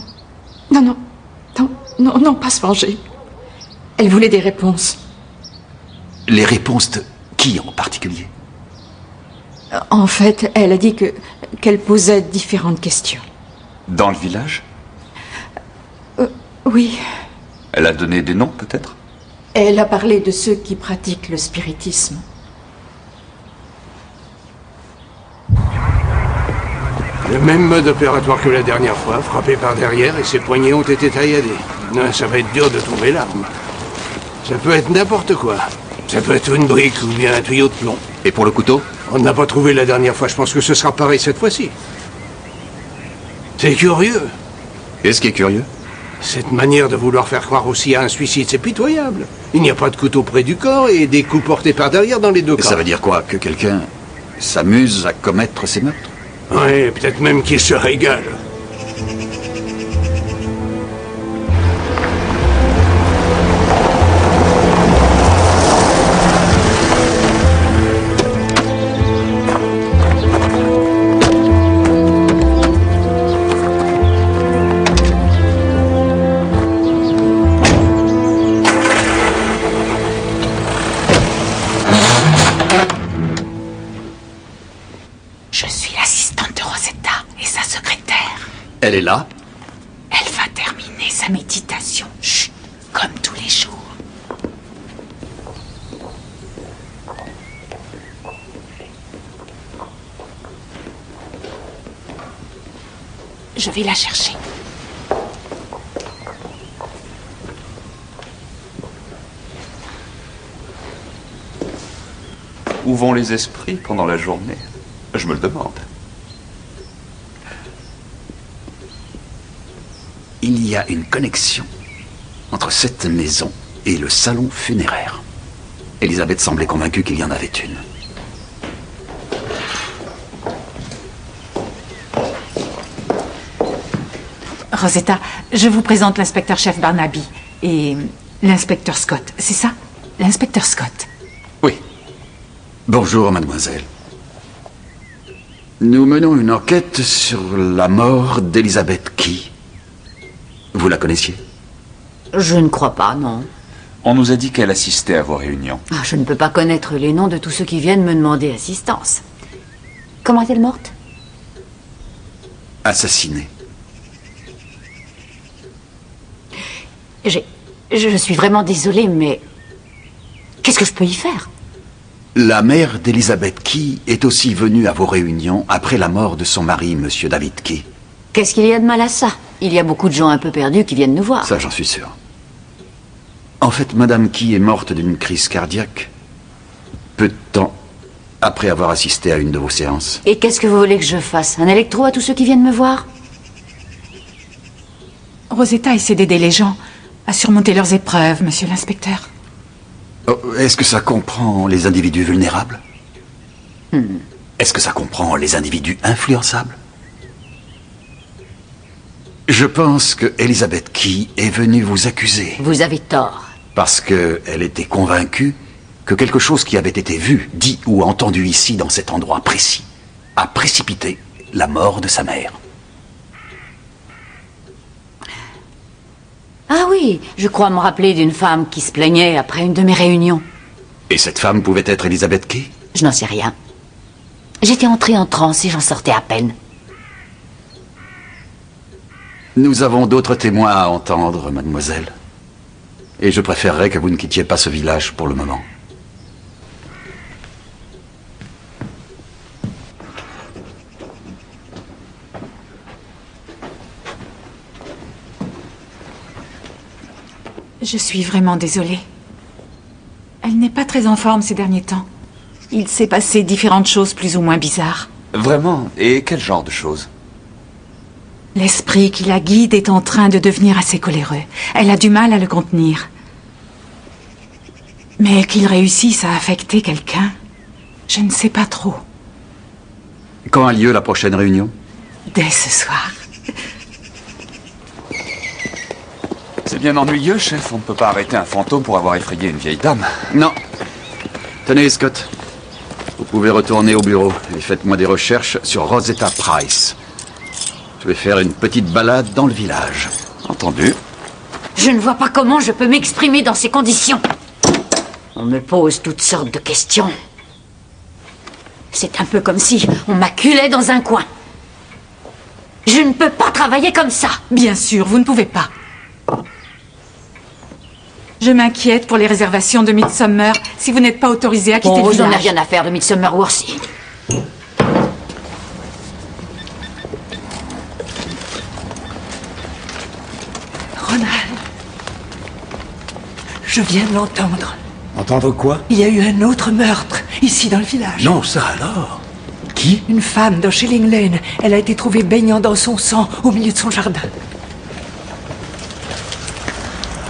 Non, non. Non, non, non, pas se venger. Elle voulait des réponses. Les réponses de qui en particulier? En fait, elle a dit qu'elle posait différentes questions. Dans le village? Oui. Elle a donné des noms, peut-être? Elle a parlé de ceux qui pratiquent le spiritisme. Le même mode opératoire que la dernière fois, frappé par derrière et ses poignets ont été tailladés. Non, ça va être dur de trouver l'arme. Ça peut être n'importe quoi. Ça peut être une brique ou bien un tuyau de plomb. Et pour le couteau? On n'a pas trouvé la dernière fois, je pense que ce sera pareil cette fois-ci. C'est curieux. Qu'est-ce qui est curieux? Cette manière de vouloir faire croire aussi à un suicide, c'est pitoyable. Il n'y a pas de couteau près du corps et des coups portés par derrière dans les deux cas. Ça veut dire quoi? Que quelqu'un s'amuse à commettre ces meurtres? Ouais, peut-être même qu'il se régale. Je suis l'assistante de Rosetta et sa secrétaire. Elle est là? Elle va terminer sa méditation. Chut, comme tous les jours. Je vais la chercher. Où vont les esprits pendant la journée? Je me le demande. Il y a une connexion entre cette maison et le salon funéraire. Elisabeth semblait convaincue qu'il y en avait une. Rosetta, je vous présente l'inspecteur-chef Barnaby et l'inspecteur Scott. C'est ça? L'inspecteur Scott. Oui. Bonjour, mademoiselle. Nous menons une enquête sur la mort d'Elisabeth Key. Vous la connaissiez? Je ne crois pas, non. On nous a dit qu'elle assistait à vos réunions. Ah, je ne peux pas connaître les noms de tous ceux qui viennent me demander assistance. Comment est-elle morte? Assassinée. Je suis vraiment désolée, mais qu'est-ce que je peux y faire? La mère d'Elisabeth Key est aussi venue à vos réunions après la mort de son mari, Monsieur David Key. Qu'est-ce qu'il y a de mal à ça? Il y a beaucoup de gens un peu perdus qui viennent nous voir. Ça, j'en suis sûr. En fait, Madame Key est morte d'une crise cardiaque peu de temps après avoir assisté à une de vos séances. Et qu'est-ce que vous voulez que je fasse? Un électro à tous ceux qui viennent me voir? Rosetta essaie d'aider les gens à surmonter leurs épreuves, monsieur l'inspecteur. Oh, est-ce que ça comprend les individus vulnérables? Est-ce que ça comprend les individus influençables? Je pense que Elisabeth Key est venue vous accuser. Vous avez tort. Parce qu'elle était convaincue que quelque chose qui avait été vu, dit ou entendu ici, dans cet endroit précis, a précipité la mort de sa mère. Ah oui, je crois me rappeler d'une femme qui se plaignait après une de mes réunions. Et cette femme pouvait être Elisabeth Key? Je n'en sais rien. J'étais entrée en transe et j'en sortais à peine. Nous avons d'autres témoins à entendre, mademoiselle. Et je préférerais que vous ne quittiez pas ce village pour le moment. Je suis vraiment désolée. Elle n'est pas très en forme ces derniers temps. Il s'est passé différentes choses plus ou moins bizarres. Vraiment? Et quel genre de choses? L'esprit qui la guide est en train de devenir assez coléreux. Elle a du mal à le contenir. Mais qu'il réussisse à affecter quelqu'un, je ne sais pas trop. Quand a lieu la prochaine réunion? Dès ce soir. C'est bien ennuyeux, chef. On ne peut pas arrêter un fantôme pour avoir effrayé une vieille dame. Non. Tenez, Scott. Vous pouvez retourner au bureau et faites-moi des recherches sur Rosetta Price. Je vais faire une petite balade dans le village. Entendu. Je ne vois pas comment je peux m'exprimer dans ces conditions. On me pose toutes sortes de questions. C'est un peu comme si on m'acculait dans un coin. Je ne peux pas travailler comme ça. Bien sûr, vous ne pouvez pas. Je m'inquiète pour les réservations de Midsummer si vous n'êtes pas autorisé à quitter le Vous n'en avez village. rien à faire de Midsummer Worthy. Ronald, je viens de l'entendre. Entendre quoi? Il y a eu un autre meurtre, ici dans le village. Non, ça alors? Qui? Une femme dans Shilling Lane. Elle a été trouvée baignant dans son sang au milieu de son jardin.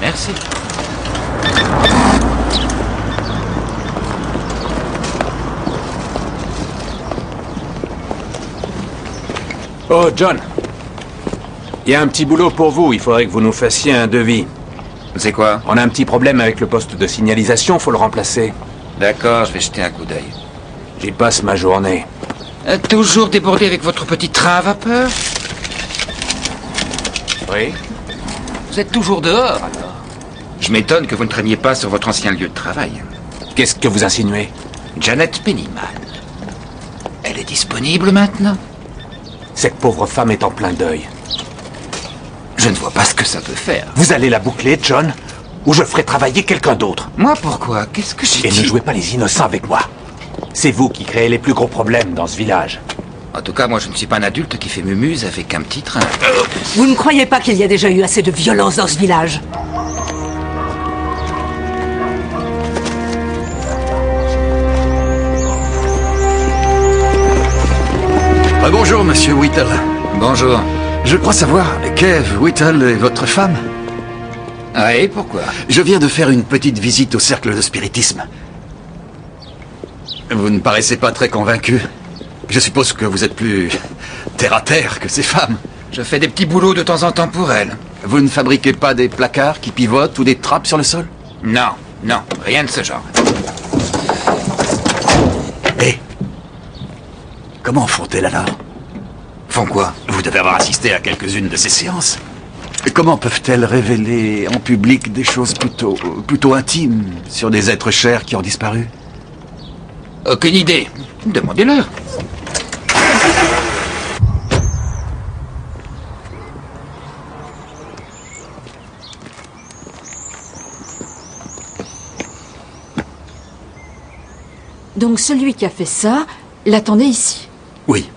Merci. Oh, John. Il y a un petit boulot pour vous. Il faudrait que vous nous fassiez un devis. C'est quoi? On a un petit problème avec le poste de signalisation. Faut le remplacer. D'accord, je vais jeter un coup d'œil. J'y passe ma journée. Toujours débordé avec votre petit train à vapeur? Oui. Vous êtes toujours dehors, alors? Je m'étonne que vous ne traîniez pas sur votre ancien lieu de travail. Qu'est-ce que vous insinuez? Janet Pennyman. Elle est disponible maintenant? Cette pauvre femme est en plein deuil. Je ne vois pas ce que ça peut faire. Vous allez la boucler, John, ou je ferai travailler quelqu'un d'autre. Moi, pourquoi? Qu'est-ce que j'ai dit? Et ne jouez pas les innocents avec moi. C'est vous qui créez les plus gros problèmes dans ce village. En tout cas, moi, je ne suis pas un adulte qui fait mumuse avec un petit train. Vous ne croyez pas qu'il y a déjà eu assez de violence dans ce village? Bonjour, monsieur Whittle. Bonjour. Je crois savoir, Kev Whittle est votre femme? Ah, et pourquoi? Je viens de faire une petite visite au cercle de spiritisme. Vous ne paraissez pas très convaincu. Je suppose que vous êtes plus terre-à-terre que ces femmes. Je fais des petits boulots de temps en temps pour elles. Vous ne fabriquez pas des placards qui pivotent ou des trappes sur le sol? Non, non, rien de ce genre. Hé, comment font-elles alors? Font quoi? Vous devez avoir assisté à quelques-unes de ces séances. Comment peuvent-elles révéler en public des choses plutôt intimes sur des êtres chers qui ont disparu? Aucune idée. Demandez-leur. Donc celui qui a fait ça l'attendait ici. Oui.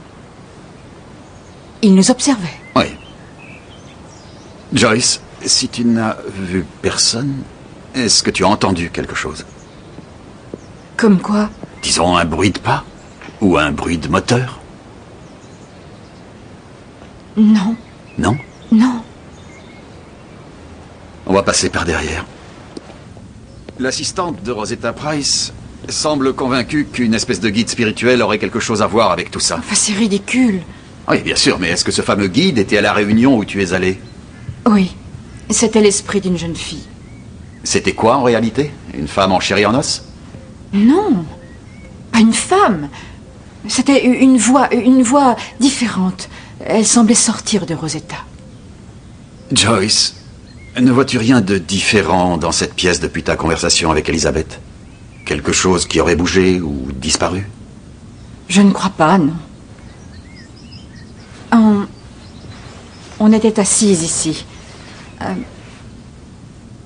Il nous observait. Oui. Joyce, si tu n'as vu personne, est-ce que tu as entendu quelque chose? Comme quoi? Disons un bruit de pas? Ou un bruit de moteur? Non. Non? Non. On va passer par derrière. L'assistante de Rosetta Price semble convaincue qu'une espèce de guide spirituel aurait quelque chose à voir avec tout ça. Enfin, c'est ridicule. Oui, bien sûr, mais est-ce que ce fameux guide était à la réunion où tu es allé? Oui. C'était l'esprit d'une jeune fille. C'était quoi en réalité? Une femme en chair et en os? Non. Pas une femme. C'était une voix différente. Elle semblait sortir de Rosetta. Joyce, ne vois-tu rien de différent dans cette pièce depuis ta conversation avec Elisabeth? Quelque chose qui aurait bougé ou disparu? Je ne crois pas, non. On était assises ici.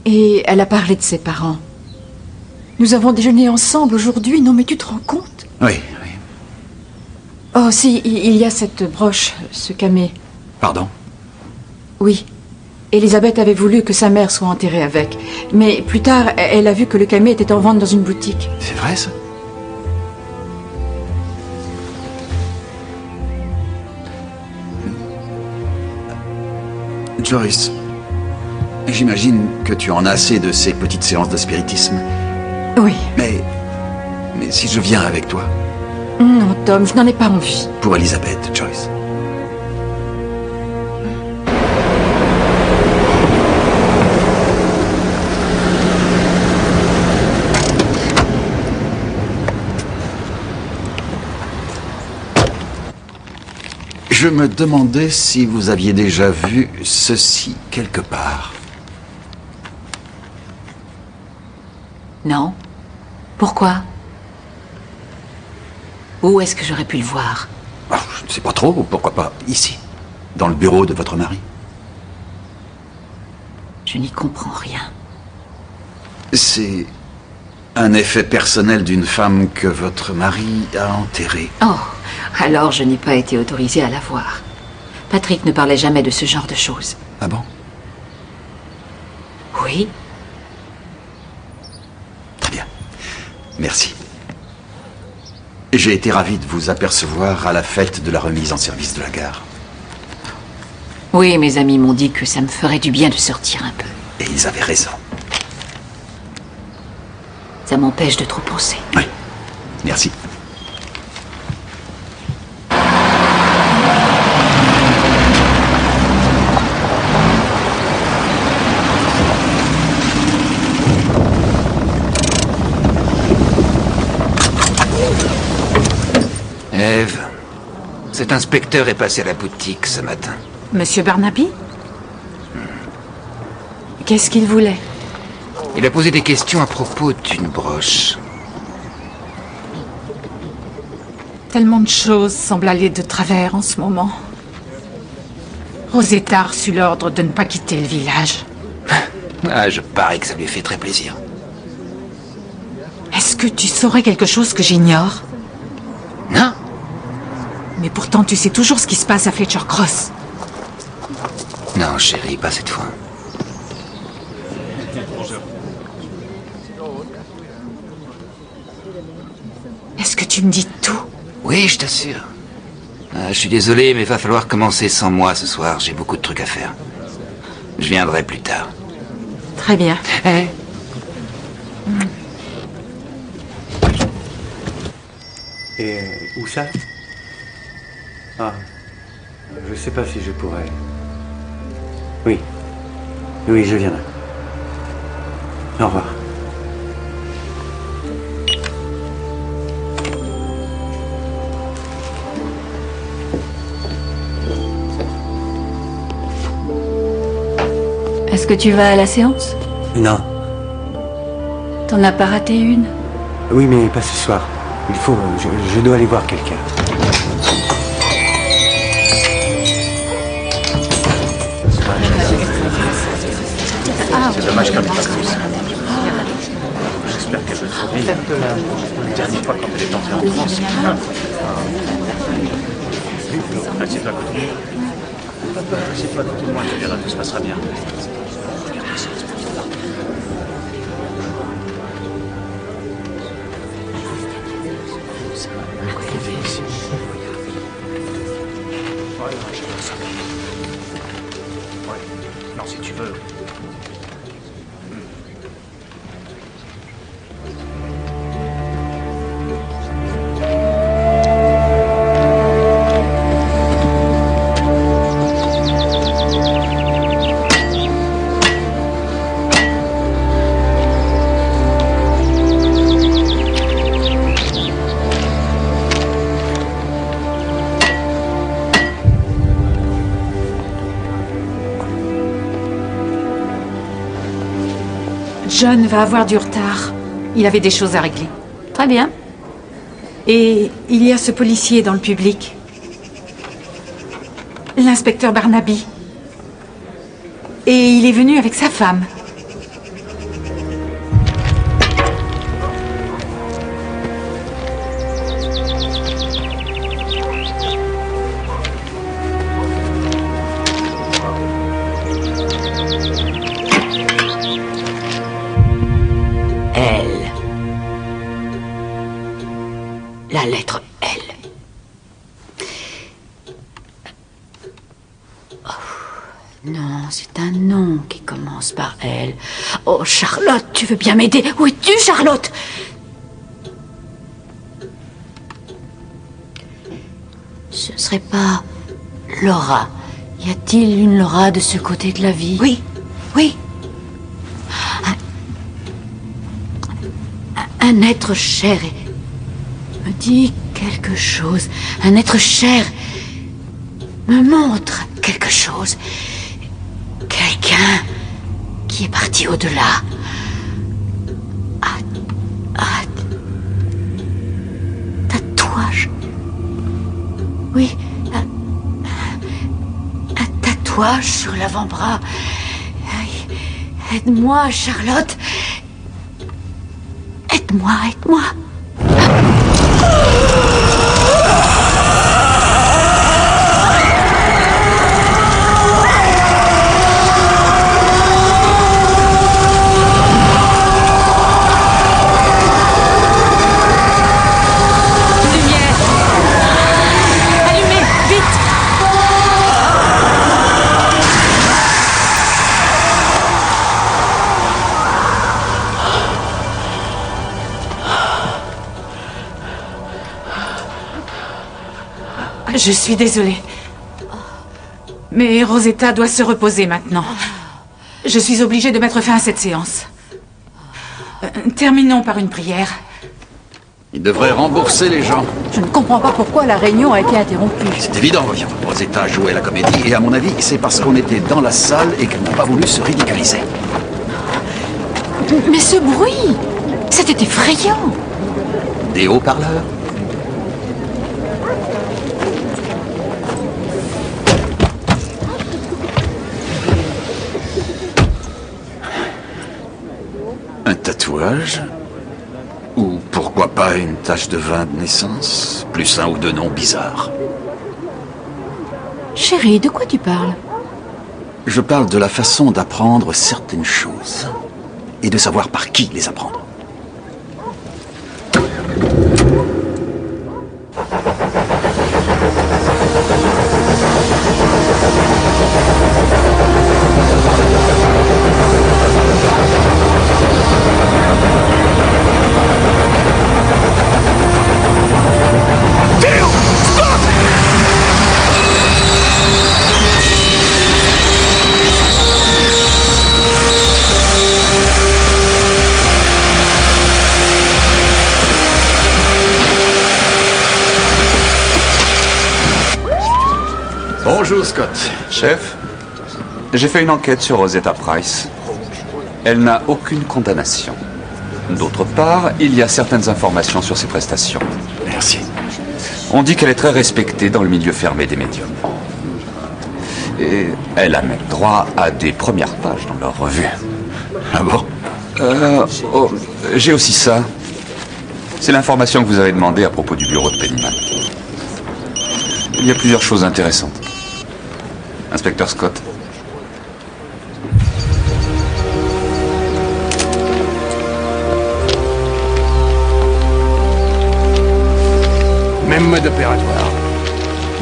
Et elle a parlé de ses parents. Nous avons déjeuné ensemble aujourd'hui, non mais tu te rends compte? Oui, oui. Oh si, il y a cette broche, ce camé. Pardon? Oui. Elisabeth avait voulu que sa mère soit enterrée avec. Mais plus tard, elle a vu que le camé était en vente dans une boutique. C'est vrai, ça? Joyce, j'imagine que tu en as assez de ces petites séances de spiritisme. Oui. Mais si je viens avec toi? Non, Tom, je n'en ai pas envie. Pour Elisabeth, Joyce. Je me demandais si vous aviez déjà vu ceci quelque part. Non. Pourquoi? Où est-ce que j'aurais pu le voir? Oh, je ne sais pas trop, pourquoi pas ici, dans le bureau de votre mari. Je n'y comprends rien. C'est un effet personnel d'une femme que votre mari a enterrée. Oh, alors je n'ai pas été autorisée à la voir. Patrick ne parlait jamais de ce genre de choses. Ah bon? Oui. Très bien. Merci. J'ai été ravi de vous apercevoir à la fête de la remise en service de la gare. Oui, mes amis m'ont dit que ça me ferait du bien de sortir un peu. Et ils avaient raison. Ça m'empêche de trop penser. Oui. Merci. Eve, cet inspecteur est passé à la boutique ce matin. Monsieur Barnaby? Qu'est-ce qu'il voulait? Il a posé des questions à propos d'une broche. Tellement de choses semblent aller de travers en ce moment. Rosetta a reçu l'ordre de ne pas quitter le village. Ah, je parie que ça lui fait très plaisir. Est-ce que tu saurais quelque chose que j'ignore? Non. Mais pourtant, tu sais toujours ce qui se passe à Fletcher Cross. Non, chérie, pas cette fois. Est-ce que tu me dis tout? Oui, je t'assure. Je suis désolé, mais va falloir commencer sans moi ce soir. J'ai beaucoup de trucs à faire. Je viendrai plus tard. Très bien. Et où ça? Ah, je sais pas si je pourrais. Oui. Oui, je viendrai. Au revoir. Est-ce que tu vas à la séance? Non. T'en as pas raté une? Oui, mais pas ce soir. Il faut... Je dois aller voir quelqu'un. C'est dommage qu'elle n'ait pas plus. J'espère qu'elle va survivre. La dernière fois quand elle est entrée en France. Assieds-toi à côté de moi. Assieds-toi à côté de moi, tu verras, tout se passera bien. Non, si tu veux. John va avoir du retard. Il avait des choses à régler. Très bien. Et il y a ce policier dans le public. L'inspecteur Barnaby. Et il est venu avec sa femme. La lettre L. Oh, non, c'est un nom qui commence par L. Oh, Charlotte, tu veux bien m'aider? Où es-tu, Charlotte? Ce ne serait pas Laura. Y a-t-il une Laura de ce côté de la vie? Oui, oui. Un être cher me dit quelque chose. Un être cher me montre quelque chose. Quelqu'un qui est parti au-delà. Tatouage. Oui, un tatouage sur l'avant-bras. Aide-moi, Charlotte. Aide-moi, aide-moi. Je suis désolée. Mais Rosetta doit se reposer maintenant. Je suis obligée de mettre fin à cette séance. Terminons par une prière. Il devrait rembourser les gens. Je ne comprends pas pourquoi la réunion a été interrompue. C'est évident, voyons. Rosetta jouait la comédie et à mon avis, c'est parce qu'on était dans la salle et qu'elle n'a pas voulu se ridiculiser. Mais ce bruit, c'était effrayant. Des haut-parleurs? Un tatouage? Ou pourquoi pas une tache de vin de naissance? Plus un ou deux noms bizarres. Chérie, de quoi tu parles? Je parle de la façon d'apprendre certaines choses. Et de savoir par qui les apprendre. Bonjour, Scott. Chef, j'ai fait une enquête sur Rosetta Price. Elle n'a aucune condamnation. D'autre part, il y a certaines informations sur ses prestations. Merci. On dit qu'elle est très respectée dans le milieu fermé des médiums. Et elle a même droit à des premières pages dans leur revue. Ah bon? J'ai aussi ça. C'est l'information que vous avez demandée à propos du bureau de Pennyman. Il y a plusieurs choses intéressantes. Inspecteur Scott. Même mode opératoire.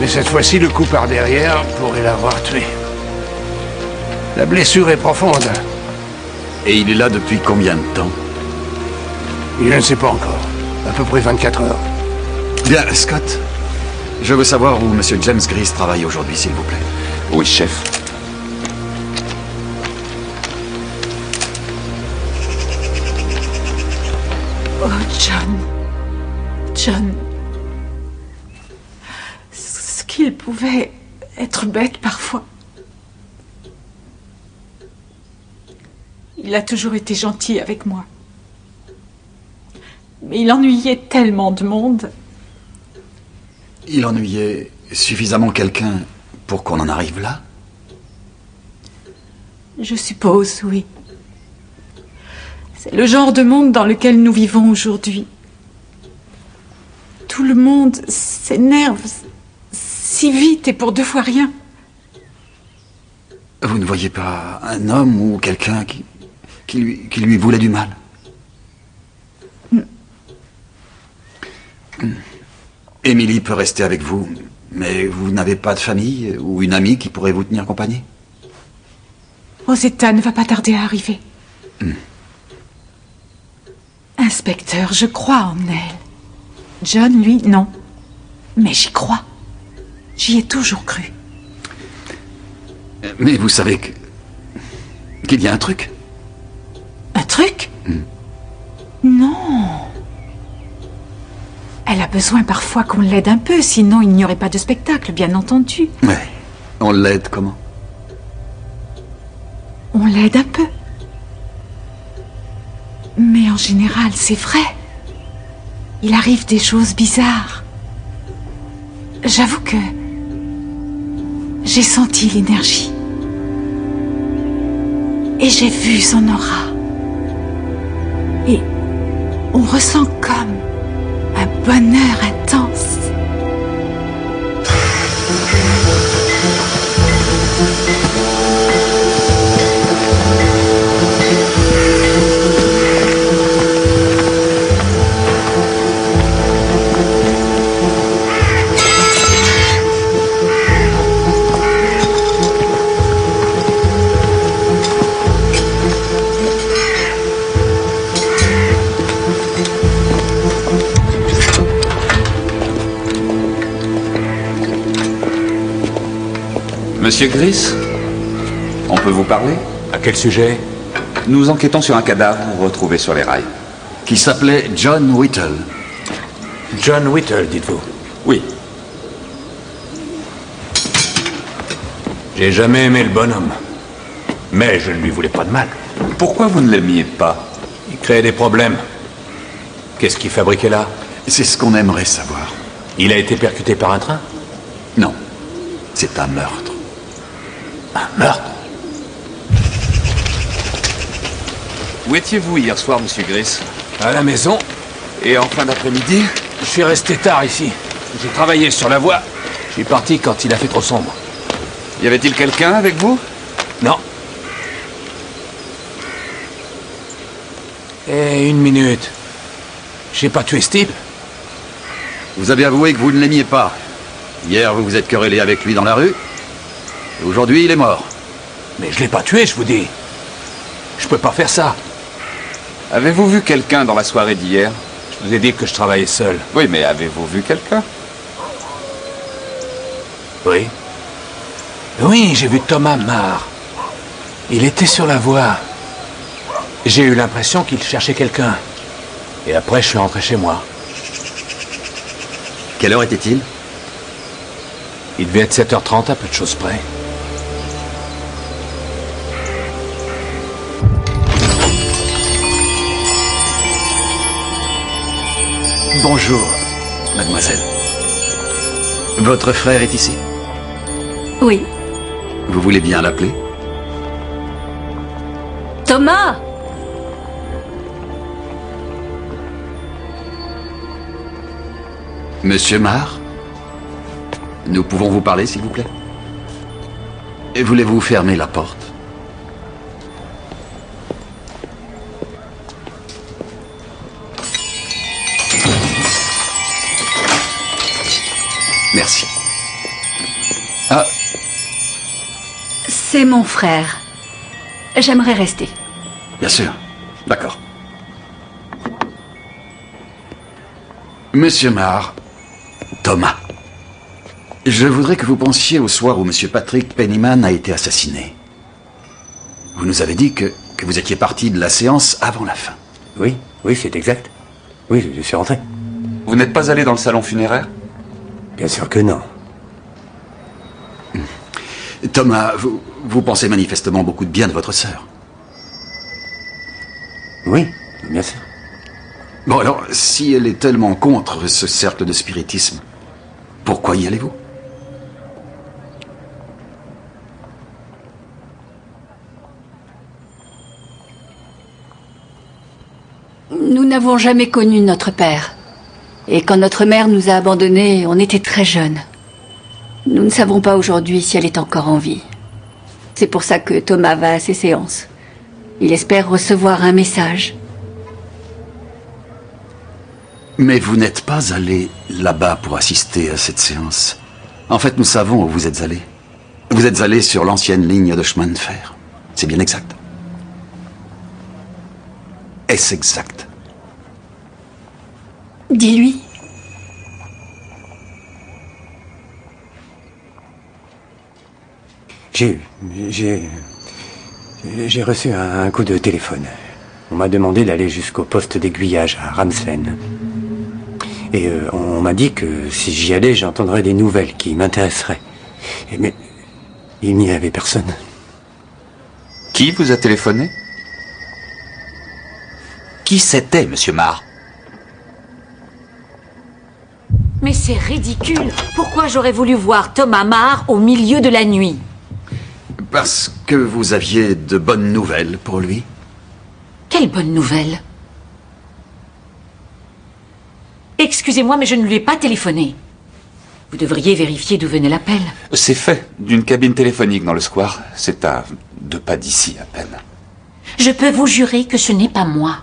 Mais cette fois-ci, le coup par derrière pourrait l'avoir tué. La blessure est profonde. Et il est là depuis combien de temps? Je ne sais pas encore. À peu près 24 heures. Bien, Scott. Je veux savoir où M. James Gris travaille aujourd'hui, s'il vous plaît. Oui, chef. Oh, John. John. Ce qu'il pouvait être bête parfois. Il a toujours été gentil avec moi. Mais il ennuyait tellement de monde. Il ennuyait suffisamment quelqu'un pour qu'on en arrive là? Je suppose, oui. C'est le genre de monde dans lequel nous vivons aujourd'hui. Tout le monde s'énerve si vite et pour deux fois rien. Vous ne voyez pas un homme ou quelqu'un qui lui voulait du mal? Émilie peut rester avec vous, mais vous n'avez pas de famille ou une amie qui pourrait vous tenir compagnie? Rosetta ne va pas tarder à arriver. Inspecteur, je crois en elle. John, lui, non. Mais j'y crois. J'y ai toujours cru. Mais vous savez qu'il y a un truc? Un truc? Non. Elle a besoin parfois qu'on l'aide un peu, sinon il n'y aurait pas de spectacle, bien entendu. Ouais. On l'aide comment? On l'aide un peu. Mais en général, c'est vrai. Il arrive des choses bizarres. J'avoue que j'ai senti l'énergie. Et j'ai vu son aura. Et on ressent comme un bonheur intense. Monsieur Gris, on peut vous parler? À quel sujet? Nous enquêtons sur un cadavre retrouvé sur les rails. Qui s'appelait John Whittle. John Whittle, dites-vous? Oui. J'ai jamais aimé le bonhomme. Mais je ne lui voulais pas de mal. Pourquoi vous ne l'aimiez pas? Il créait des problèmes. Qu'est-ce qu'il fabriquait là? C'est ce qu'on aimerait savoir. Il a été percuté par un train? Non. C'est un meurtre. Un meurtre? Où étiez-vous hier soir, monsieur Gris? À la maison. Et en fin d'après-midi? Je suis resté tard ici. J'ai travaillé sur la voie. Je suis parti quand il a fait trop sombre. Y avait-il quelqu'un avec vous? Non. Et une minute. J'ai pas tué Steve. Vous avez avoué que vous ne l'aimiez pas. Hier, vous vous êtes querellé avec lui dans la rue. Et aujourd'hui, il est mort. Mais je l'ai pas tué, je vous dis. Je peux pas faire ça. Avez-vous vu quelqu'un dans la soirée d'hier? Je vous ai dit que je travaillais seul. Oui, mais avez-vous vu quelqu'un? Oui. Oui, j'ai vu Thomas Marr. Il était sur la voie. J'ai eu l'impression qu'il cherchait quelqu'un. Et après, je suis rentré chez moi. Quelle heure était-il? Il devait être 7h30 à peu de choses près. Bonjour, mademoiselle. Votre frère est ici? Oui. Vous voulez bien l'appeler? Thomas! Monsieur Marr? Nous pouvons vous parler, s'il vous plaît? Et voulez-vous fermer la porte? Merci. Ah, C'est mon frère. J'aimerais rester. bien sûr. D'accord. Monsieur Marr, Thomas. Je voudrais que vous pensiez au soir où Monsieur Patrick Pennyman a été assassiné. Vous nous avez dit que vous étiez parti de la séance avant la fin. Oui, c'est exact. Oui, je suis rentré. Vous n'êtes pas allé dans le salon funéraire? Bien sûr que non. Thomas, vous pensez manifestement beaucoup de bien de votre sœur. Oui, bien sûr. Bon alors, si elle est tellement contre ce cercle de spiritisme, pourquoi y allez-vous? Nous n'avons jamais connu notre père. Et quand notre mère nous a abandonnés, on était très jeunes. Nous ne savons pas aujourd'hui si elle est encore en vie. C'est pour ça que Thomas va à ces séances. Il espère recevoir un message. Mais vous n'êtes pas allé là-bas pour assister à cette séance. En fait, nous savons où vous êtes allé. Vous êtes allé sur l'ancienne ligne de chemin de fer. C'est bien exact. Est-ce exact? Dis-lui. J'ai reçu un coup de téléphone. On m'a demandé d'aller jusqu'au poste d'aiguillage à Ramsven. Et on m'a dit que si j'y allais, j'entendrais des nouvelles qui m'intéresseraient. Mais il n'y avait personne. Qui vous a téléphoné? Qui c'était, monsieur Marr? Mais c'est ridicule. Pourquoi j'aurais voulu voir Thomas Marr au milieu de la nuit? Parce que vous aviez de bonnes nouvelles pour lui. Quelle bonne nouvelle. Excusez-moi, mais je ne lui ai pas téléphoné. Vous devriez vérifier d'où venait l'appel. C'est fait, d'une cabine téléphonique dans le square. C'est à 2 pas d'ici, à peine. Je peux vous jurer que ce n'est pas moi.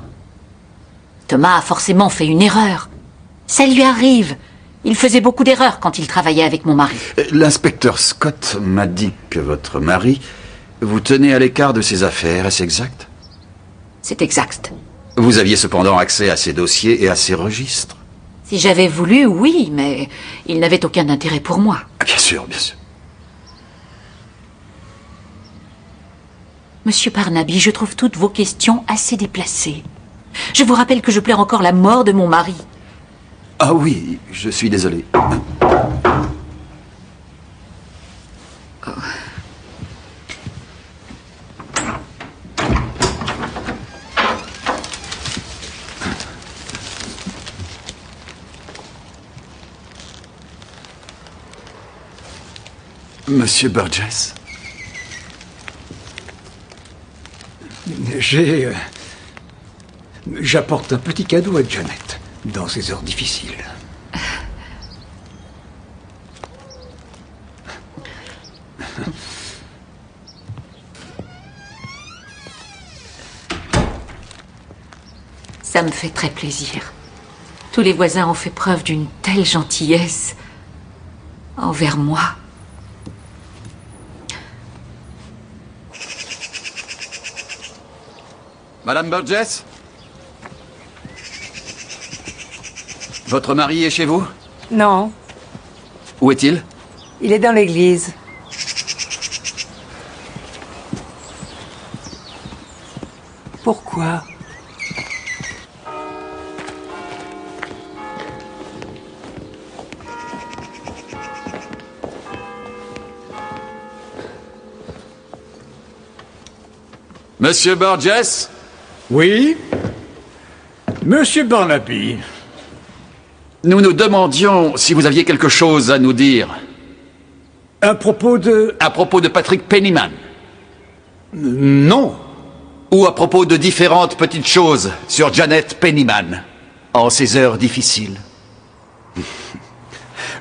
Thomas a forcément fait une erreur. Ça lui arrive. Il faisait beaucoup d'erreurs quand il travaillait avec mon mari. L'inspecteur Scott m'a dit que votre mari vous tenait à l'écart de ses affaires, est-ce exact? C'est exact. Vous aviez cependant accès à ses dossiers et à ses registres. Si j'avais voulu, oui, mais il n'avait aucun intérêt pour moi. Bien sûr, bien sûr. Monsieur Barnaby, je trouve toutes vos questions assez déplacées. Je vous rappelle que je pleure encore la mort de mon mari. Ah oui, je suis désolé. Monsieur Burgess? J'apporte un petit cadeau à Janet, dans ces heures difficiles. Ça me fait très plaisir. Tous les voisins ont fait preuve d'une telle gentillesse envers moi. Madame Burgess? Votre mari est chez vous? Non, Où est-il? il est dans l'église. Pourquoi? Monsieur Burgess? Oui? Monsieur Barnaby. Nous nous demandions si vous aviez quelque chose à nous dire. À propos de... À propos de Patrick Pennyman. Non. Ou à propos de différentes petites choses sur Janet Pennyman, en ces heures difficiles.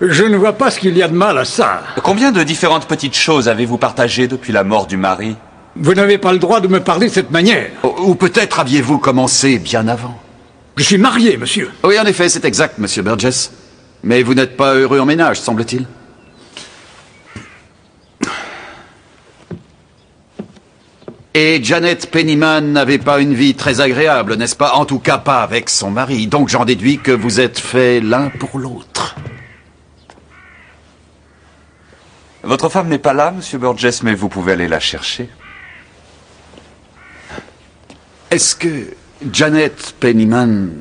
Je ne vois pas ce qu'il y a de mal à ça. Combien de différentes petites choses avez-vous partagées depuis la mort du mari? Vous n'avez pas le droit de me parler de cette manière. Ou peut-être aviez-vous commencé bien avant. Je suis marié, monsieur. Oui, en effet, c'est exact, monsieur Burgess. Mais vous n'êtes pas heureux en ménage, semble-t-il. Et Janet Pennyman n'avait pas une vie très agréable, n'est-ce pas? En tout cas, pas avec son mari. Donc j'en déduis que vous êtes faits l'un pour l'autre. Votre femme n'est pas là, monsieur Burgess, mais vous pouvez aller la chercher. Est-ce que Janet Pennyman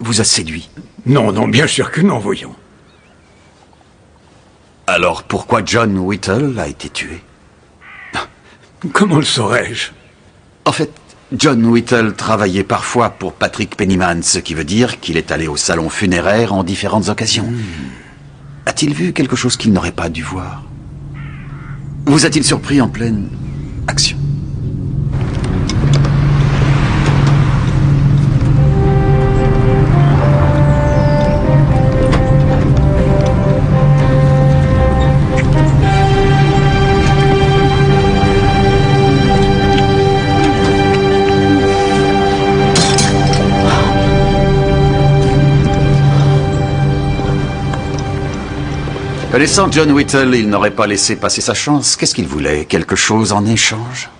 vous a séduit? Non, non, bien sûr que non, voyons. Alors pourquoi John Whittle a été tué? Comment le saurais-je? En fait, John Whittle travaillait parfois pour Patrick Pennyman, ce qui veut dire qu'il est allé au salon funéraire en différentes occasions. A-t-il vu quelque chose qu'il n'aurait pas dû voir? Vous a-t-il surpris en pleine action? Connaissant John Whittle, il n'aurait pas laissé passer sa chance. Qu'est-ce qu'il voulait? Quelque chose en échange?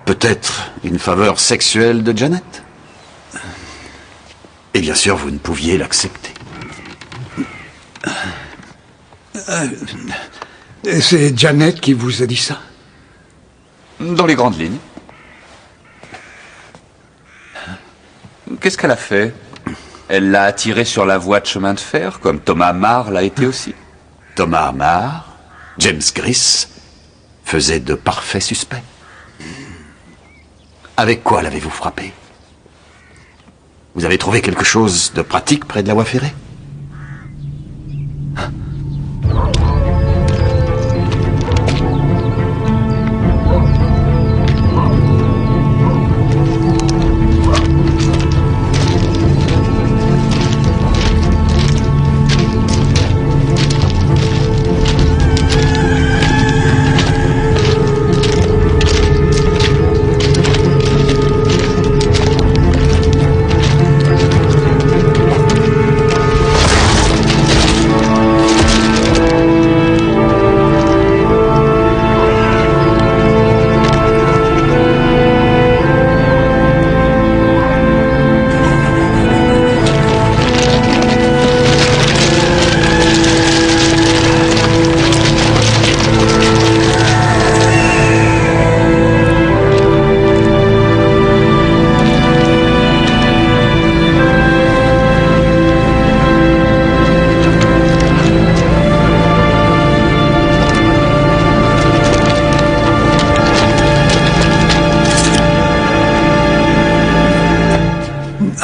Peut-être une faveur sexuelle de Janet? Et bien sûr, vous ne pouviez l'accepter. C'est Janet qui vous a dit ça? Dans les grandes lignes. Qu'est-ce qu'elle a fait? Elle l'a attiré sur la voie de chemin de fer, comme Thomas Marr l'a été aussi. Thomas Marr, James Gris, faisaient de parfaits suspects. Avec quoi l'avez-vous frappé? Vous avez trouvé quelque chose de pratique près de la voie ferrée?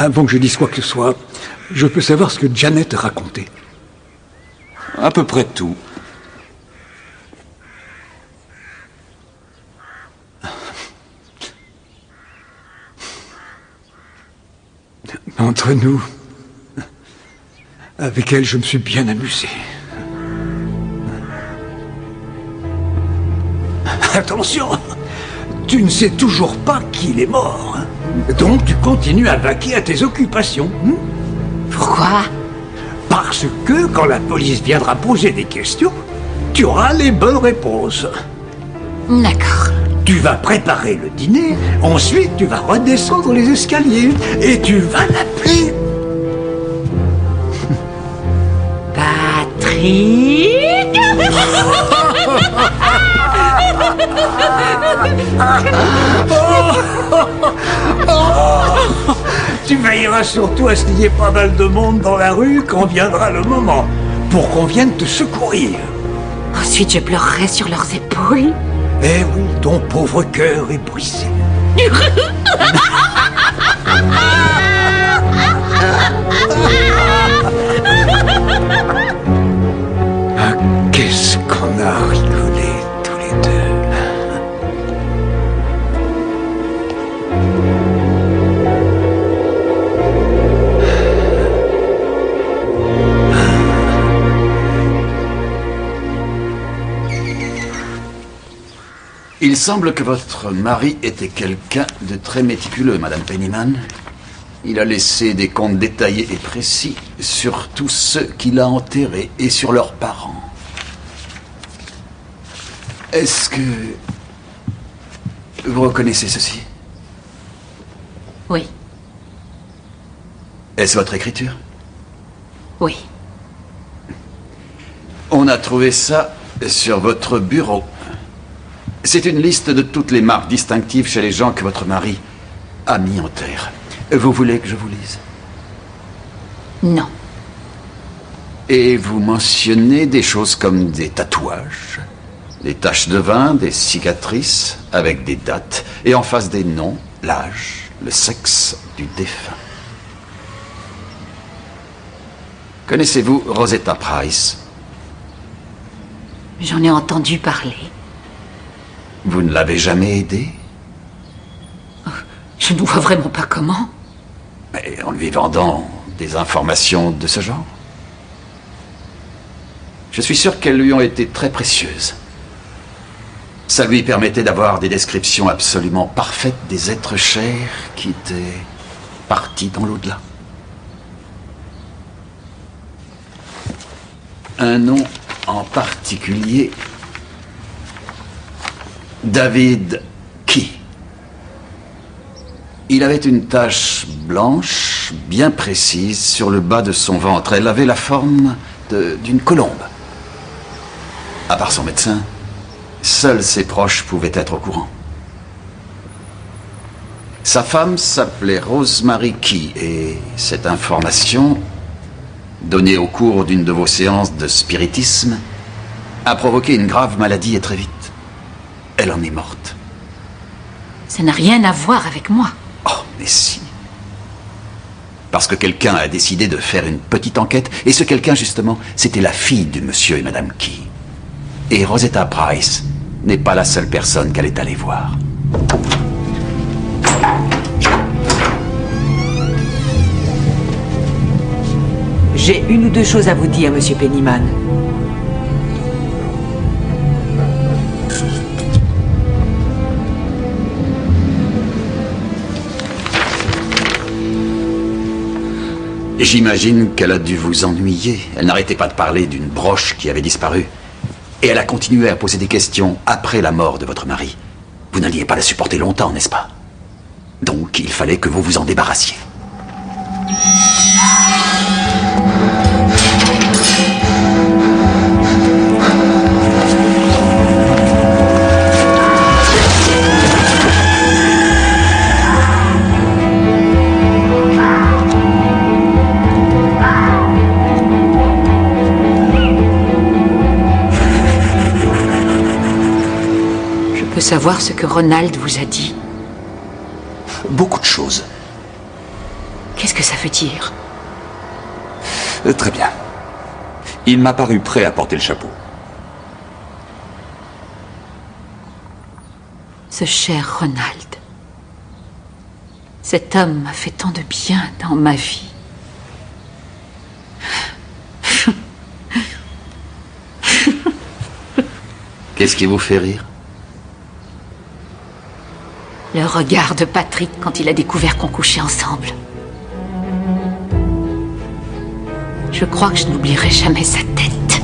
Avant que je dise quoi que ce soit, je peux savoir ce que Janet racontait. À peu près tout. Entre nous, avec elle, je me suis bien amusé. Attention, tu ne sais toujours pas qu'il est mort. Hein. Donc tu continues à vaquer à tes occupations. Pourquoi? Parce que quand la police viendra poser des questions, tu auras les bonnes réponses. D'accord. Tu vas préparer le dîner, ensuite tu vas redescendre les escaliers et tu vas l'appeler. Patrick. Tu veilleras surtout à ce qu'il y ait pas mal de monde dans la rue quand viendra le moment, pour qu'on vienne te secourir. Ensuite, je pleurerai sur leurs épaules. Eh oui, ton pauvre cœur est brisé. Ah, qu'est-ce qu'on a rigolé tous les deux. Il semble que votre mari était quelqu'un de très méticuleux, Madame Pennyman. Il a laissé des comptes détaillés et précis sur tous ceux qu'il a enterrés et sur leurs parents. Est-ce que vous reconnaissez ceci? Oui, Est-ce votre écriture? oui. On a trouvé ça sur votre bureau. C'est une liste de toutes les marques distinctives chez les gens que votre mari a mis en terre. Vous voulez que je vous lise? Non. Et vous mentionnez des choses comme des tatouages, des taches de vin, des cicatrices avec des dates, et en face des noms, l'âge, le sexe du défunt. Connaissez-vous Rosetta Price? J'en ai entendu parler. Vous ne l'avez jamais aidée? Je ne vois vraiment pas comment. Mais en lui vendant des informations de ce genre? Je suis sûr qu'elles lui ont été très précieuses. Ça lui permettait d'avoir des descriptions absolument parfaites des êtres chers qui étaient partis dans l'au-delà. Un nom en particulier, David Key. Il avait une tache blanche, bien précise, sur le bas de son ventre. Elle avait la forme d'une colombe. À part son médecin, seuls ses proches pouvaient être au courant. Sa femme s'appelait Rosemary Key et cette information, donnée au cours d'une de vos séances de spiritisme, a provoqué une grave maladie et très vite. Elle en est morte. Ça n'a rien à voir avec moi. Oh, mais si. Parce que quelqu'un a décidé de faire une petite enquête, et ce quelqu'un, justement, c'était la fille du monsieur et madame Key. Et Rosetta Price n'est pas la seule personne qu'elle est allée voir. J'ai une ou deux choses à vous dire, Monsieur Pennyman. J'imagine qu'elle a dû vous ennuyer. Elle n'arrêtait pas de parler d'une broche qui avait disparu. Et elle a continué à poser des questions après la mort de votre mari. Vous n'alliez pas la supporter longtemps, n'est-ce pas? Donc il fallait que vous vous en débarrassiez. Je peux savoir ce que Ronald vous a dit? Beaucoup de choses. Qu'est-ce que ça veut dire? Très bien. Il m'a paru prêt à porter le chapeau. Ce cher Ronald. Cet homme m'a fait tant de bien dans ma vie. Qu'est-ce qui vous fait rire? Le regard de Patrick quand il a découvert qu'on couchait ensemble. Je crois que je n'oublierai jamais sa tête.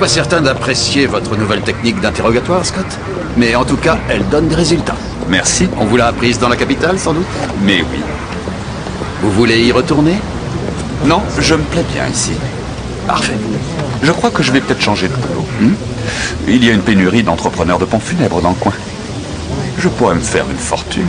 pas certain d'apprécier votre nouvelle technique d'interrogatoire, Scott. Mais en tout cas, elle donne des résultats. Merci. On vous l'a apprise dans la capitale, sans doute? Mais oui. Vous voulez y retourner? Non, je me plais bien ici. Parfait. Je crois que je vais peut-être changer de boulot. Il y a une pénurie d'entrepreneurs de pompes funèbres dans le coin. Je pourrais me faire une fortune.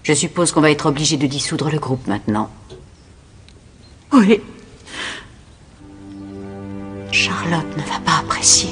Je suppose qu'on va être obligé de dissoudre le groupe maintenant. Oui. Charlotte ne va pas apprécier.